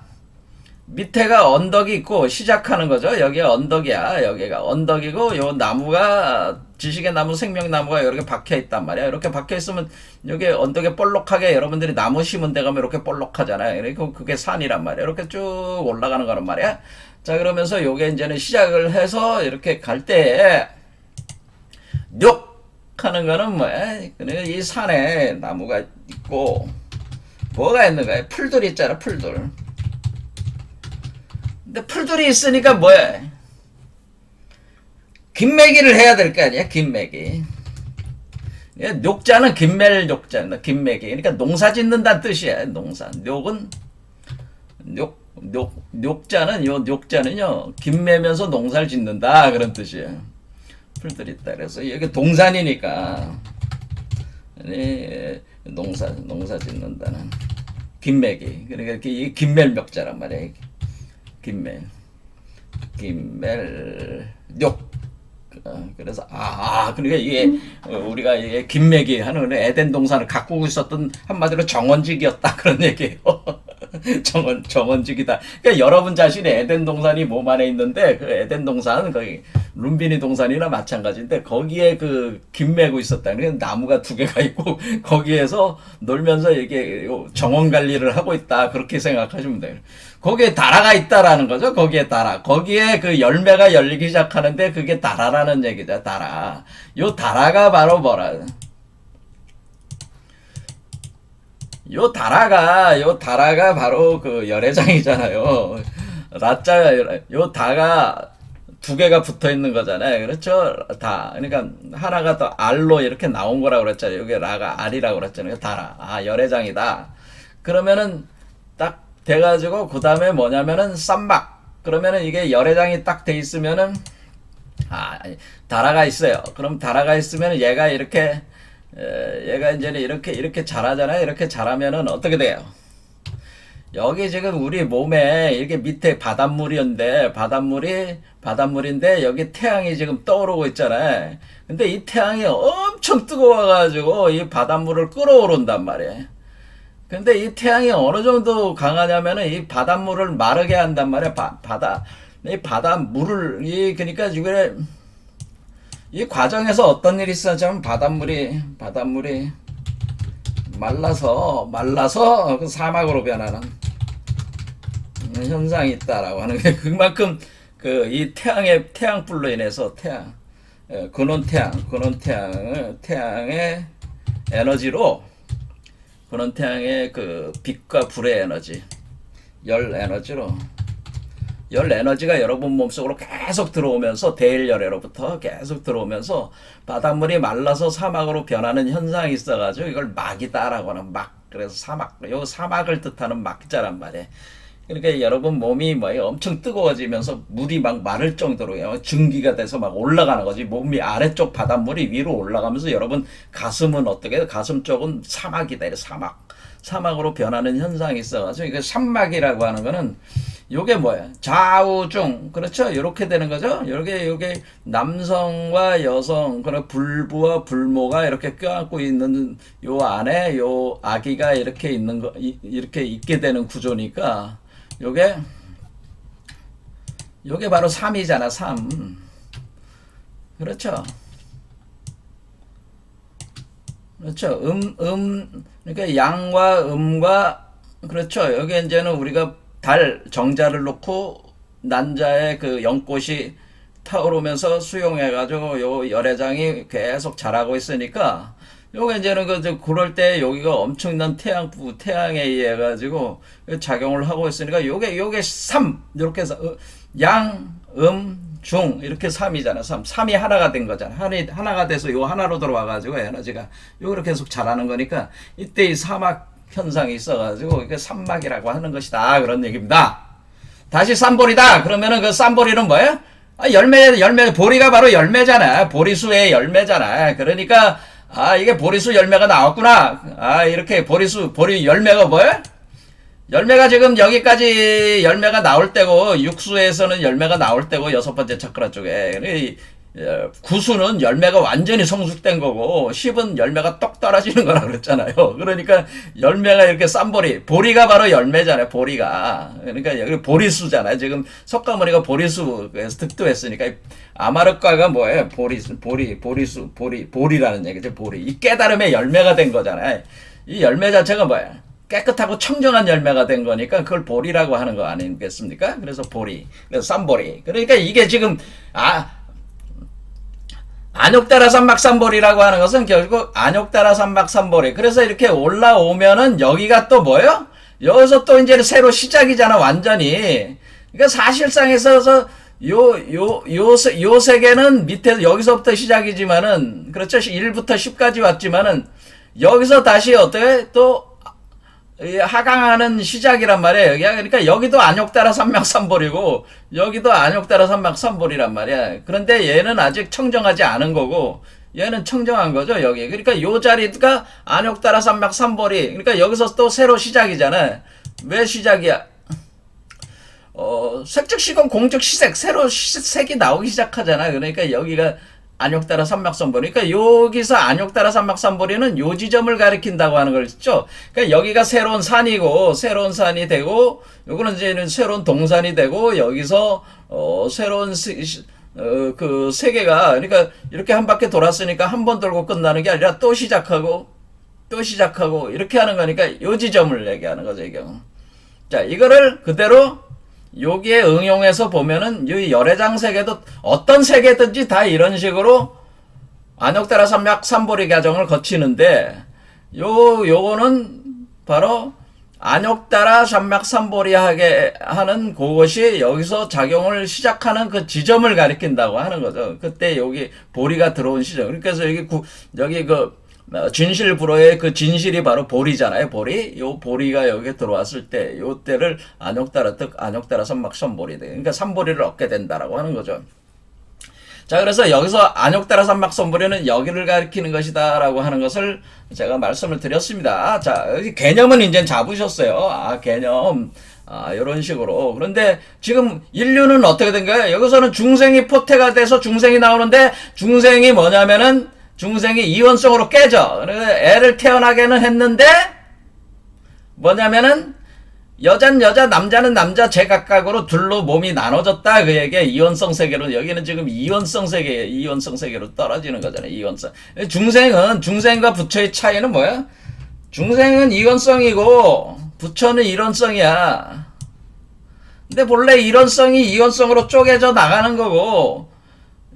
밑에가 언덕이 있고 시작하는 거죠. 여기가 언덕이야. 여기가 언덕이고 요 나무가 지식의 나무, 생명나무가 이렇게 박혀 있단 말이야. 이렇게 박혀 있으면 여기 언덕에 볼록하게 여러분들이 나무 심은 데 가면 이렇게 볼록하잖아요. 그러니까 그게 산이란 말이야. 이렇게 쭉 올라가는 거란 말이야. 자, 그러면서 요게 이제는 시작을 해서 이렇게 갈 때에 욕하는 거는 뭐야? 이 산에 나무가 있고 뭐가 있는 거야? 풀들이 있잖아, 풀들. 근데 풀들이 있으니까 뭐야? 김매기를 해야 될 거 아니야? 김매기. 욕자는 김멜 욕자는 김매기. 그러니까 농사 짓는다는 뜻이야. 농사. 욕은 욕자는요 김매면서 농사를 짓는다 그런 뜻이에요. 풀들이 있다. 그래서 여기 동산이니까 농사 짓는다는 김매기. 그러니까 이 김멜멱자란 말이에요. 김멜욕. 그래서 그러니까 이게 우리가 이게 김매기 하는 에덴 동산을 가꾸고 있었던 한마디로 정원직이었다 그런 얘기예요. 정원직이다. 그러니까 여러분 자신이 에덴 동산이 몸 안에 있는데 그 에덴 동산 거기 룸비니 동산이나 마찬가지인데 거기에 그 김매고 있었다. 그러니까 나무가 2개가 있고 거기에서 놀면서 이게 정원 관리를 하고 있다. 그렇게 생각하시면 돼요. 거기에 다라가 있다라는 거죠. 거기에 다라. 거기에 그 열매가 열리기 시작하는데 그게 다라라는 얘기죠. 다라. 요 다라가 바로 뭐라. 요 다라가 바로 그 열애장이잖아요. 요 다가 2개가 붙어 있는 거잖아요. 그렇죠? 다. 그러니까 하나가 더 알로 이렇게 나온 거라고 그랬잖아요. 여기 라가 알이라고 그랬잖아요. 다라. 열애장이다. 그러면은 딱 돼가지고 그 다음에 뭐냐면은 쌈막. 그러면은 이게 열애장이 딱 돼 있으면은 다라가 있어요. 그럼 다라가 있으면 얘가 이렇게 이제는 이렇게 자라잖아요. 이렇게 자라면은 어떻게 돼요? 여기 지금 우리 몸에 이렇게 밑에 바닷물인데 여기 태양이 지금 떠오르고 있잖아요. 근데 이 태양이 엄청 뜨거워가지고 이 바닷물을 끌어오른단 말이에요. 근데 이 태양이 어느 정도 강하냐면은 이 바닷물을 마르게 한단 말이에요. 이 바닷물을 그러니까 이게 이 과정에서 어떤 일이 있었냐면 바닷물이 말라서 그 사막으로 변하는 현상이 있다라고 하는 게 그만큼 그 이 태양불로 인해서 태양의 에너지로 태양의 그 빛과 불의 에너지, 열 에너지가 여러분 몸속으로 계속 들어오면서 대일열애로부터 계속 들어오면서 바닷물이 말라서 사막으로 변하는 현상이 있어가지고 이걸 막이다라고 하는 그래서 사막을 뜻하는 막자란 말이에요. 그러니까 여러분 몸이 엄청 뜨거워지면서 물이 막 마를 정도로 증기가 돼서 막 올라가는 거지. 몸이 아래쪽 바닷물이 위로 올라가면서 여러분 가슴은 어떻게 가슴 쪽은 사막이다. 사막으로 변하는 현상이 있어가지고 이게 산막이라고 하는 거는 요게 뭐야? 좌우중. 그렇죠? 요렇게 되는 거죠? 요게 남성과 여성, 그리고 불부와 불모가 이렇게 껴안고 있는 요 안에 요 아기가 이렇게 있는 거, 이렇게 있게 되는 구조니까 요게 바로 삼이잖아, 삼. 그렇죠? 그렇죠. 그러니까 양과 음과, 그렇죠. 여기 이제는 우리가 정자를 놓고 난자의 그 연꽃이 타오르면서 수용해가지고 요 열애장이 계속 자라고 있으니까 요게 이제는 그럴 때 여기가 엄청난 태양에 의해 가지고 작용을 하고 있으니까 요게 3 이렇게 해서 양, 중 이렇게 3이잖아. 3이 하나가 된 거잖아. 하나가 돼서 요 하나로 들어와가지고 에너지가 요렇게 계속 자라는 거니까 이때 이 사막 현상이 있어가지고 이게 삼막이라고 하는 것이다 그런 얘기입니다. 다시 쌈보리다 그러면은 그 쌈보리는 뭐예요? 열매 보리가 바로 열매잖아. 보리수의 열매잖아. 그러니까 이게 보리수 열매가 나왔구나. 이렇게 보리 열매가 뭐예요? 열매가 지금 여기까지 열매가 나올 때고 육수에서는 열매가 나올 때고 여섯 번째 차크라 쪽에 구수는 열매가 완전히 성숙된 거고 10은 열매가 떡 떨어지는 거라 그랬잖아요. 그러니까 열매가 이렇게 쌈보리 보리가 바로 열매잖아요. 보리가 그러니까 여기 보리수잖아요. 지금 석가모니가 보리수에서 득도했으니까 아마르과가 뭐예요? 보리라는 얘기죠. 보리 이 깨달음의 열매가 된 거잖아요. 이 열매 자체가 뭐예요? 깨끗하고 청정한 열매가 된 거니까 그걸 보리라고 하는 거 아니겠습니까? 그래서 보리, 그래서 쌈보리. 그러니까 이게 지금 안욕따라 삼막삼보리라고 하는 것은 결국 안욕따라 삼막삼보리. 그래서 이렇게 올라오면은 여기가 또 뭐예요? 여기서 또 이제 새로 시작이잖아, 완전히. 그러니까 사실상에서 요 세계는 밑에 여기서부터 시작이지만은 그렇죠. 1부터 10까지 왔지만은 여기서 다시 어떻게 또 하강하는 시작이란 말이에요. 그러니까 여기도 안욕따라 삼막삼보리고 여기도 안욕따라 삼막삼보리란 말이야. 그런데 얘는 아직 청정하지 않은 거고 얘는 청정한 거죠. 여기. 그러니까 요 자리가 안욕따라 삼막삼보리. 그러니까 여기서 또 새로 시작이잖아. 왜 시작이야? 색즉시공 공즉시색 새로 색이 나오기 시작하잖아. 그러니까 여기가 안욕따라 삼막삼보리. 그러니까 여기서 안욕따라 삼막삼보리는 요 지점을 가리킨다고 하는 걸 있죠. 그러니까 여기가 새로운 산이고 새로운 산이 되고 요거는 이제는 새로운 동산이 되고 여기서 새로운 그 세계가 그러니까 이렇게 한 바퀴 돌았으니까 한 번 돌고 끝나는 게 아니라 또 시작하고 이렇게 하는 거니까 요 지점을 얘기하는 거죠, 이 경우. 자, 이거를 그대로 여기에 응용해서 보면은 이 열애장 세계도 어떤 세계든지 다 이런 식으로 안욕따라 삼막삼보리 과정을 거치는데 요거는 바로 안욕따라 삼막삼보리 하게 하는 그것이 여기서 작용을 시작하는 그 지점을 가리킨다고 하는 거죠. 그때 여기 보리가 들어온 시점. 그래서 여기 그 진실불허의 그 진실이 바로 보리잖아요. 보리. 요 보리가 여기 들어왔을 때, 요 때를 안욕따라 삼막삼보리. 그러니까 삼보리를 얻게 된다라고 하는 거죠. 자, 그래서 여기서 안욕따라 삼막삼보리는 여기를 가리키는 것이다라고 하는 것을 제가 말씀을 드렸습니다. 자, 개념은 이제 잡으셨어요. 개념. 이런 식으로. 그런데 지금 인류는 어떻게 된 거예요? 여기서는 중생이 포태가 돼서 중생이 나오는데 중생이 뭐냐면은 중생이 이원성으로 깨져. 애를 태어나게는 했는데 뭐냐면은 여자는 여자, 남자는 남자 제각각으로 둘로 몸이 나눠졌다. 그에게 이원성 세계로 여기는 지금 이원성 세계로 떨어지는 거잖아요. 이원성. 중생과 부처의 차이는 뭐야? 중생은 이원성이고 부처는 이론성이야. 근데 본래 이론성이 이원성으로 쪼개져 나가는 거고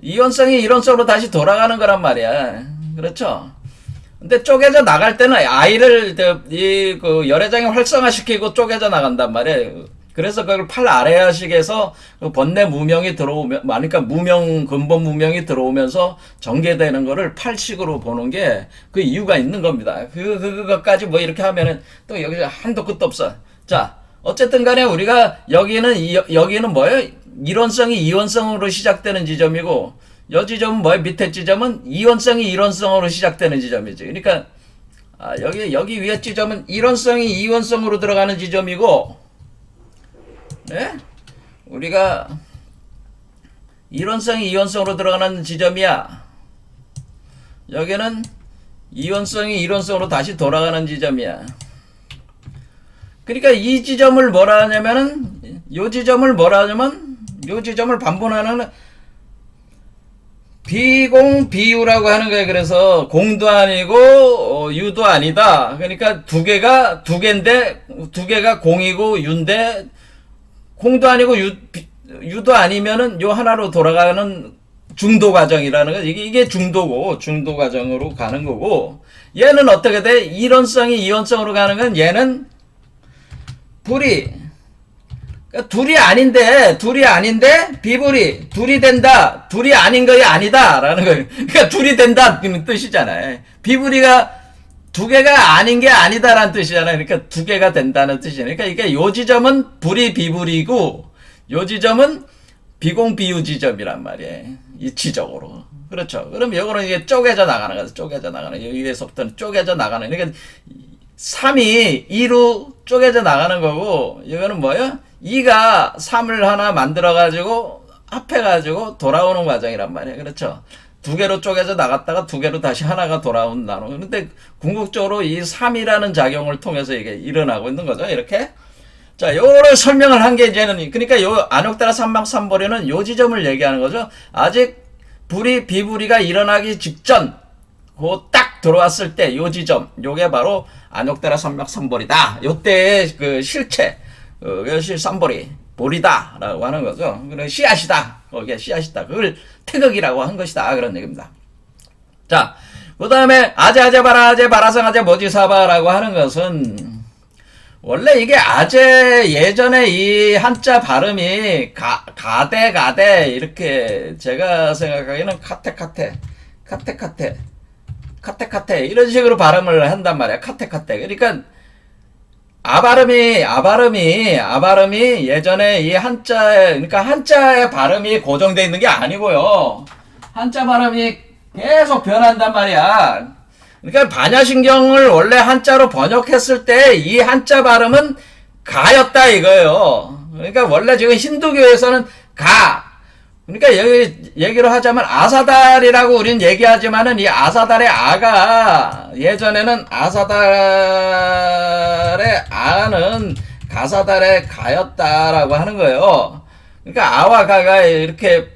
이원성이 이론성으로 다시 돌아가는 거란 말이야. 그렇죠? 근데 쪼개져 나갈 때는 아이를 그 열애장에 활성화시키고 쪼개져 나간단 말이에요. 그래서 그걸 팔 아래야식에서 그 번뇌 무명이 들어오면, 그러니까 근본 무명이 들어오면서 전개되는 거를 팔식으로 보는 게 그 이유가 있는 겁니다. 그것까지 뭐 이렇게 하면은 또 여기서 한도 끝도 없어. 자, 어쨌든 간에 우리가 여기는 뭐예요? 이론성이 이원성으로 시작되는 지점이고 이 지점은 뭐예요? 밑에 지점은 이원성이 이론성으로 시작되는 지점이지. 그러니까 여기 위에 지점은 이론성이 이원성으로 들어가는 지점이고 네? 우리가 이론성이 이원성으로 들어가는 지점이야. 여기는 이원성이 이론성으로 다시 돌아가는 지점이야. 그러니까 이 지점을 뭐라 하냐면은 요 지점을 반분하는 비공비유라고 하는 거예요. 그래서 공도 아니고 유도 아니다. 그러니까 두 개가 공이고 유인데 공도 아니고 유도 아니면은 요 하나로 돌아가는 중도 과정이라는 거. 이게 중도고, 중도 과정으로 가는 거고, 얘는 어떻게 돼? 이론성이 이온성으로 가는 건 얘는 불이, 그러니까 둘이 아닌데 비불이, 둘이 된다, 둘이 아닌 거야 아니다 라는 거예요. 그러니까 둘이 된다 는 뜻이잖아요. 비불이가 두 개가 아닌 게 아니다라는 뜻이잖아요. 그러니까 두 개가 된다는 뜻이잖아요. 그러니까 이게 요 지점은 불이 비불이고, 요 지점은 비공비유 지점이란 말이에요. 이치적으로. 그렇죠. 그럼 요거는 이게 쪼개져 나가는 거죠. 쪼개져 나가는. 여기에서부터는 쪼개져 나가는. 그러니까 3이 2로 쪼개져 나가는 거고, 이거는 뭐예요? 2가 3을 하나 만들어가지고, 합해가지고 돌아오는 과정이란 말이에요. 그렇죠. 두 개로 쪼개져 나갔다가 두 개로 다시 하나가 돌아온다는. 그런데 궁극적으로 이 3이라는 작용을 통해서 이게 일어나고 있는 거죠. 이렇게. 자, 요거를 설명을 한 게 이제는, 그러니까 요 안욕따라 삼막삼보리는 요 지점을 얘기하는 거죠. 아직 불이, 비불이가 일어나기 직전, 그 딱 들어왔을 때 요 지점, 요게 바로 안욕따라 삼막삼보리다. 요때의 그 실체, 요시 삼보리, 보리다. 라고 하는 거죠. 그래, 씨앗이다. 거기에 씨앗이다. 그걸 태극이라고 한 것이다. 그런 얘기입니다. 자, 그 다음에 아제, 바라제, 바라성아제, 모지사바라고 하는 것은, 원래 이게 아제 예전에 이 한자 발음이 가대 이렇게 제가 생각하기에는 카테카테 이런 식으로 발음을 한단 말이야. 카테카테. 그러니까 아발음이 예전에 이 한자에, 그러니까 한자의 발음이 고정되어 있는 게 아니고요. 한자 발음이 계속 변한단 말이야. 그러니까 반야신경을 원래 한자로 번역했을 때 이 한자 발음은 가였다 이거예요. 그러니까 원래 지금 힌두교에서는 가. 그러니까 여기 얘기로 하자면 아사달이라고 우린 얘기하지만은 이 아사달의 아가 예전에는 아사달의 아는 가사달의 가였다라고 하는 거예요. 그러니까 아와 가가 이렇게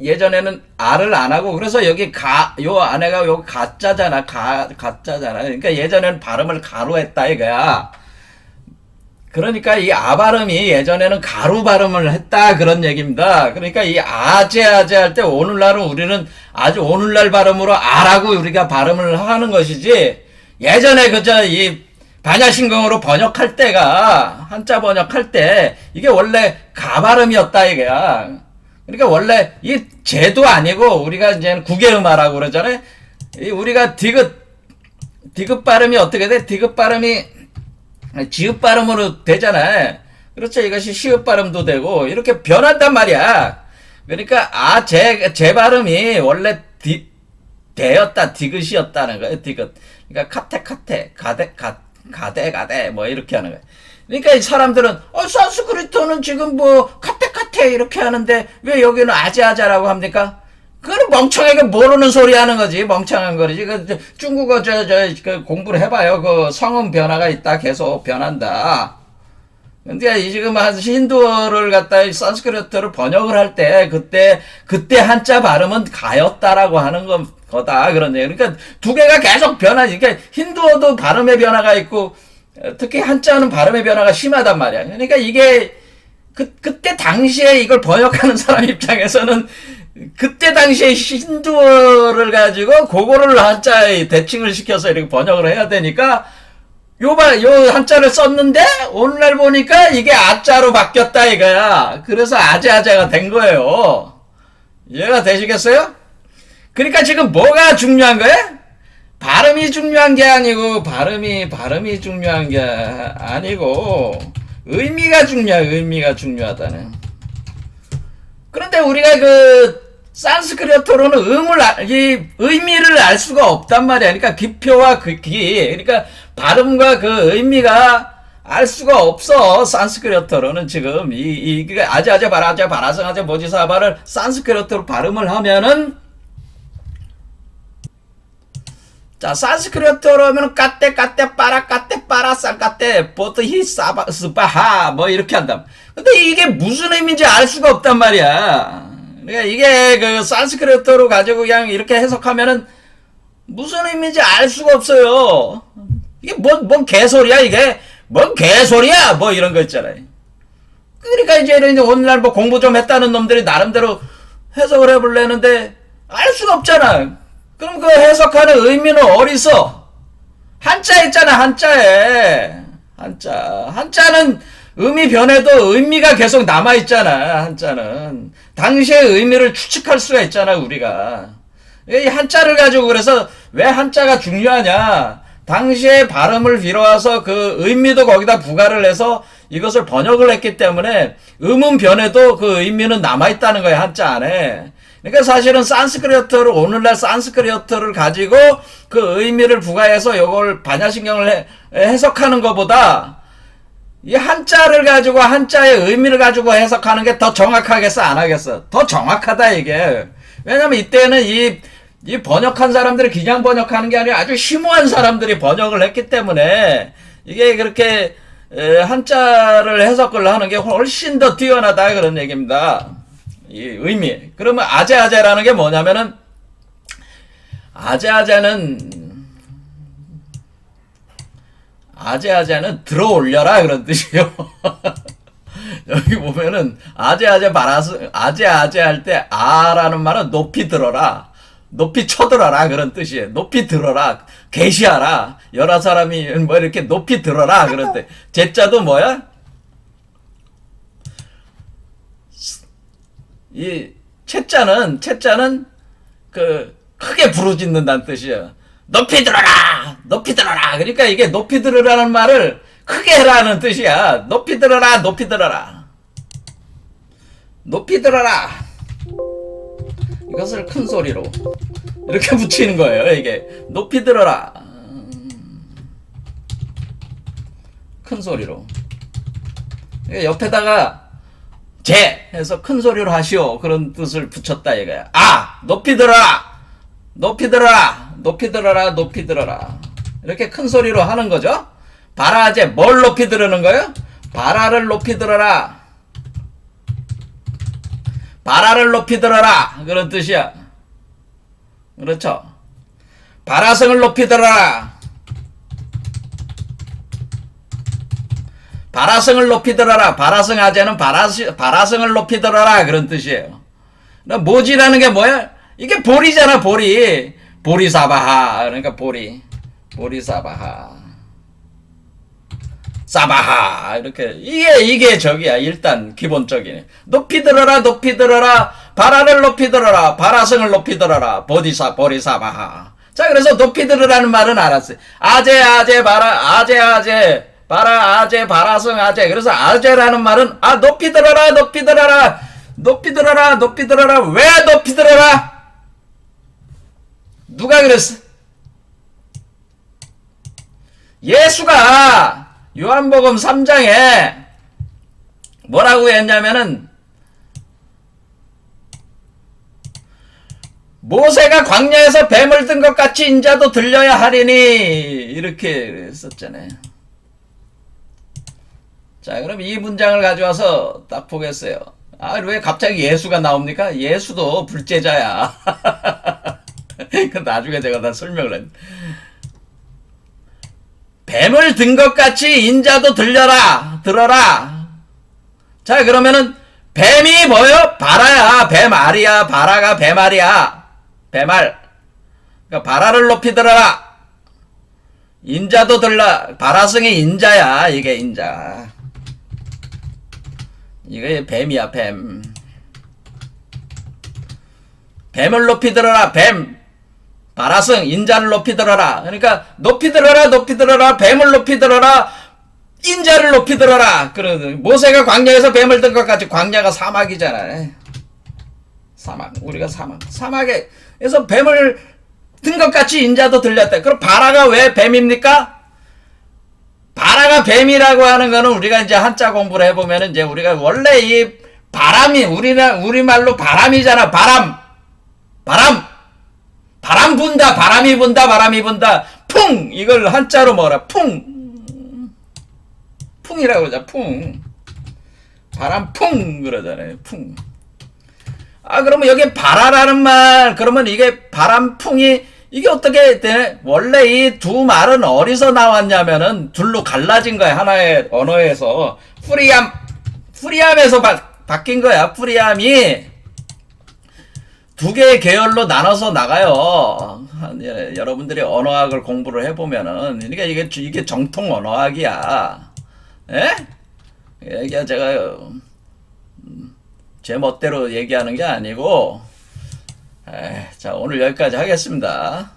예전에는 아를 안 하고, 그래서 여기 요 안에가 요 가짜잖아. 가짜잖아. 그러니까 예전에는 발음을 가로 했다 이거야. 그러니까 이 아 발음이 예전에는 가루 발음을 했다 그런 얘기입니다. 그러니까 이 아제 할 때 오늘날은 우리는 아주 오늘날 발음으로 아라고 우리가 발음을 하는 것이지, 예전에 그저 이 반야신경으로 번역할 때가, 한자 번역할 때 이게 원래 가 발음이었다 이거야. 그러니까 원래 이 제도 아니고 우리가 이제 국외음화라고 그러잖아요. 우리가 디귿 발음이 어떻게 돼? 디귿 발음이 지읒 발음으로 되잖아요. 그렇죠. 이것이 시읒 발음도 되고 이렇게 변한단 말이야. 그러니까 제 발음이 원래 대였다, 디귿이었다는 거예요. 디귿. 그러니까 가대 뭐 이렇게 하는 거예요. 그러니까 이 사람들은 산스크리트는 지금 뭐 카테 이렇게 하는데 왜 여기는 아자라고 합니까? 그거는 멍청하게 모르는 소리 하는 거지. 멍청한 거지. 그 중국어 그 공부를 해봐요. 그 성음 변화가 있다. 계속 변한다. 근데 지금 힌두어를 갖다 산스크리트를 번역을 할 때 그때 한자 발음은 가였다라고 하는 거다. 그런 얘기. 그러니까 두 개가 계속 변하지. 그러니까 힌두어도 발음의 변화가 있고 특히 한자는 발음의 변화가 심하단 말이야. 그러니까 이게 그때 당시에 이걸 번역하는 사람 입장에서는 그때 당시에 힌두어를 가지고 그거를 한자에 대칭을 시켜서 이렇게 번역을 해야 되니까 요 한자를 썼는데 오늘날 보니까 이게 아자로 바뀌었다 이거야. 그래서 아자가 된 거예요. 이해가 되시겠어요? 그러니까 지금 뭐가 중요한 거야? 발음이 중요한 게 아니고 발음이 중요한 게 아니고 의미가 중요하다는. 그런데 우리가 그 산스크리트로는 이 의미를 알 수가 없단 말이야. 그러니까 기표와 그러니까 발음과 그 의미가 알 수가 없어. 산스크리트로는 지금 이 아제 바라성아제 모지사바를 산스크리트로 발음을 하면은, 자, 산스크리트로 하면 까떼 빠라 쌍까떼 보트히 스파하 뭐 이렇게 한다. 근데 이게 무슨 의미인지 알 수가 없단 말이야. 그러니까 이게 그 산스크리트로 가지고 그냥 이렇게 해석하면은 무슨 의미인지 알 수가 없어요. 이게 뭔 개소리야 이게? 뭔 개소리야? 뭐 이런 거 있잖아요. 그러니까 이제 오늘날 뭐 공부 좀 했다는 놈들이 나름대로 해석을 해보려는데 알 수가 없잖아. 그럼 그 해석하는 의미는 어디서? 한자 있잖아, 한자에. 한자는 의미 변해도 의미가 계속 남아있잖아, 한자는. 당시의 의미를 추측할 수가 있잖아, 우리가. 이 한자를 가지고 그래서 왜 한자가 중요하냐. 당시의 발음을 빌어와서 그 의미도 거기다 부과를 해서 이것을 번역을 했기 때문에 음은 변해도 그 의미는 남아있다는 거야, 한자 안에. 그러니까 사실은 산스크리트를, 오늘날 산스크리트를 가지고 그 의미를 부과해서 이걸 반야신경을 해석하는 것보다 이 한자를 가지고 한자의 의미를 가지고 해석하는 게 더 정확하겠어, 안 하겠어? 더 정확하다, 이게. 왜냐면 이때는 이 번역한 사람들이 그냥 번역하는 게 아니라 아주 심오한 사람들이 번역을 했기 때문에 이게 그렇게 한자를 해석을 하는 게 훨씬 더 뛰어나다, 그런 얘기입니다. 이 의미. 그러면 아제아제라는 게 뭐냐면은, 아제아제는 들어 올려라, 그런 뜻이에요. 여기 보면은 아제아제 아제아제 할 때 아라는 말은 높이 들어라, 높이 쳐들어라, 그런 뜻이에요. 높이 들어라, 계시하라, 여러 사람이 뭐 이렇게 높이 들어라, 그런 뜻. 제자도 뭐야? 이 채자는 그 크게 부르짖는다는 뜻이에요. 높이 들어라, 높이 들어라. 그러니까 이게 높이 들으라는 말을 크게 해라는 뜻이야. 높이 들어라, 높이 들어라, 높이 들어라. 이것을 큰 소리로 이렇게 붙이는 거예요. 이게 높이 들어라, 큰 소리로. 옆에다가 제 해서 큰 소리로 하시오, 그런 뜻을 붙였다 이거야. 아, 높이 들어라, 높이 들어라, 높이 들어라, 높이 들어라. 이렇게 큰 소리로 하는 거죠. 바라제, 뭘 높이 들으는 거예요? 바라를 높이 들어라, 바라를 높이 들어라, 그런 뜻이야. 그렇죠. 바라성을 높이 들어라, 바라성을 높이 들어라. 바라성 아재는 바라성을 높이 들어라, 그런 뜻이에요. 모지라는 게 뭐야? 이게 보리잖아, 보리. 보리사바하. 그러니까 보리사바하. 사바하. 이렇게. 이게 저기야. 일단 기본적이네. 높이 들어라, 높이 들어라. 바라를 높이 들어라. 바라성을 높이 들어라. 보리사바하. 자, 그래서 높이 들으라는 말은 알았어요. 아제, 바라, 아제, 바라성, 아제. 그래서 아제라는 말은, 아, 높이 들어라, 높이 들어라, 높이 들어라, 높이 들어라. 왜 높이 들어라? 누가 그랬어? 예수가 요한복음 3장에 뭐라고 했냐면은, 모세가 광야에서 뱀을 든 것 같이 인자도 들려야 하리니, 이렇게 썼잖아요. 자, 그럼 이 문장을 가져와서 딱 보겠어요. 아, 왜 갑자기 예수가 나옵니까? 예수도 불제자야. 그 나중에 제가 다 설명을 했. 뱀을 든 것 같이 인자도 들어라. 자, 그러면은 뱀이 뭐요? 바라야. 뱀알이야. 바라가 뱀알이야. 뱀알. 그러니까 바라를 높이 들어라. 인자도 들라. 바라성이 인자야. 이게 인자. 이게 뱀이야, 뱀. 뱀을 높이 들어라, 뱀. 바라성, 인자를 높이 들어라. 그러니까, 높이 들어라, 높이 들어라, 뱀을 높이 들어라, 인자를 높이 들어라. 그러는, 모세가 광야에서 뱀을 든 것 같이, 광야가 사막이잖아. 사막, 우리가 사막. 사막에서 뱀을 든 것 같이 인자도 들렸다. 그럼 바라가 왜 뱀입니까? 바라가 뱀이라고 하는 거는 우리가 이제 한자 공부를 해보면은 이제 우리가 원래 이 바람이, 우리말로 바람이잖아. 바람 분다, 바람이 분다. 풍! 이걸 한자로 뭐라? 풍이라고 그러자, 풍. 바람 풍! 그러잖아요, 풍. 아, 그러면 여기 바라라는 말, 그러면 이게 바람 풍이, 이게 어떻게 되네? 원래 이 두 말은 어디서 나왔냐면은 둘로 갈라진 거야. 하나의 언어에서. 프리암에서 바뀐 거야. 프리암이 두 개의 계열로 나눠서 나가요. 여러분들이 언어학을 공부를 해보면은, 그러니까 이게 정통 언어학이야. 예? 이게 제가 제 멋대로 얘기하는 게 아니고, 자, 오늘 여기까지 하겠습니다.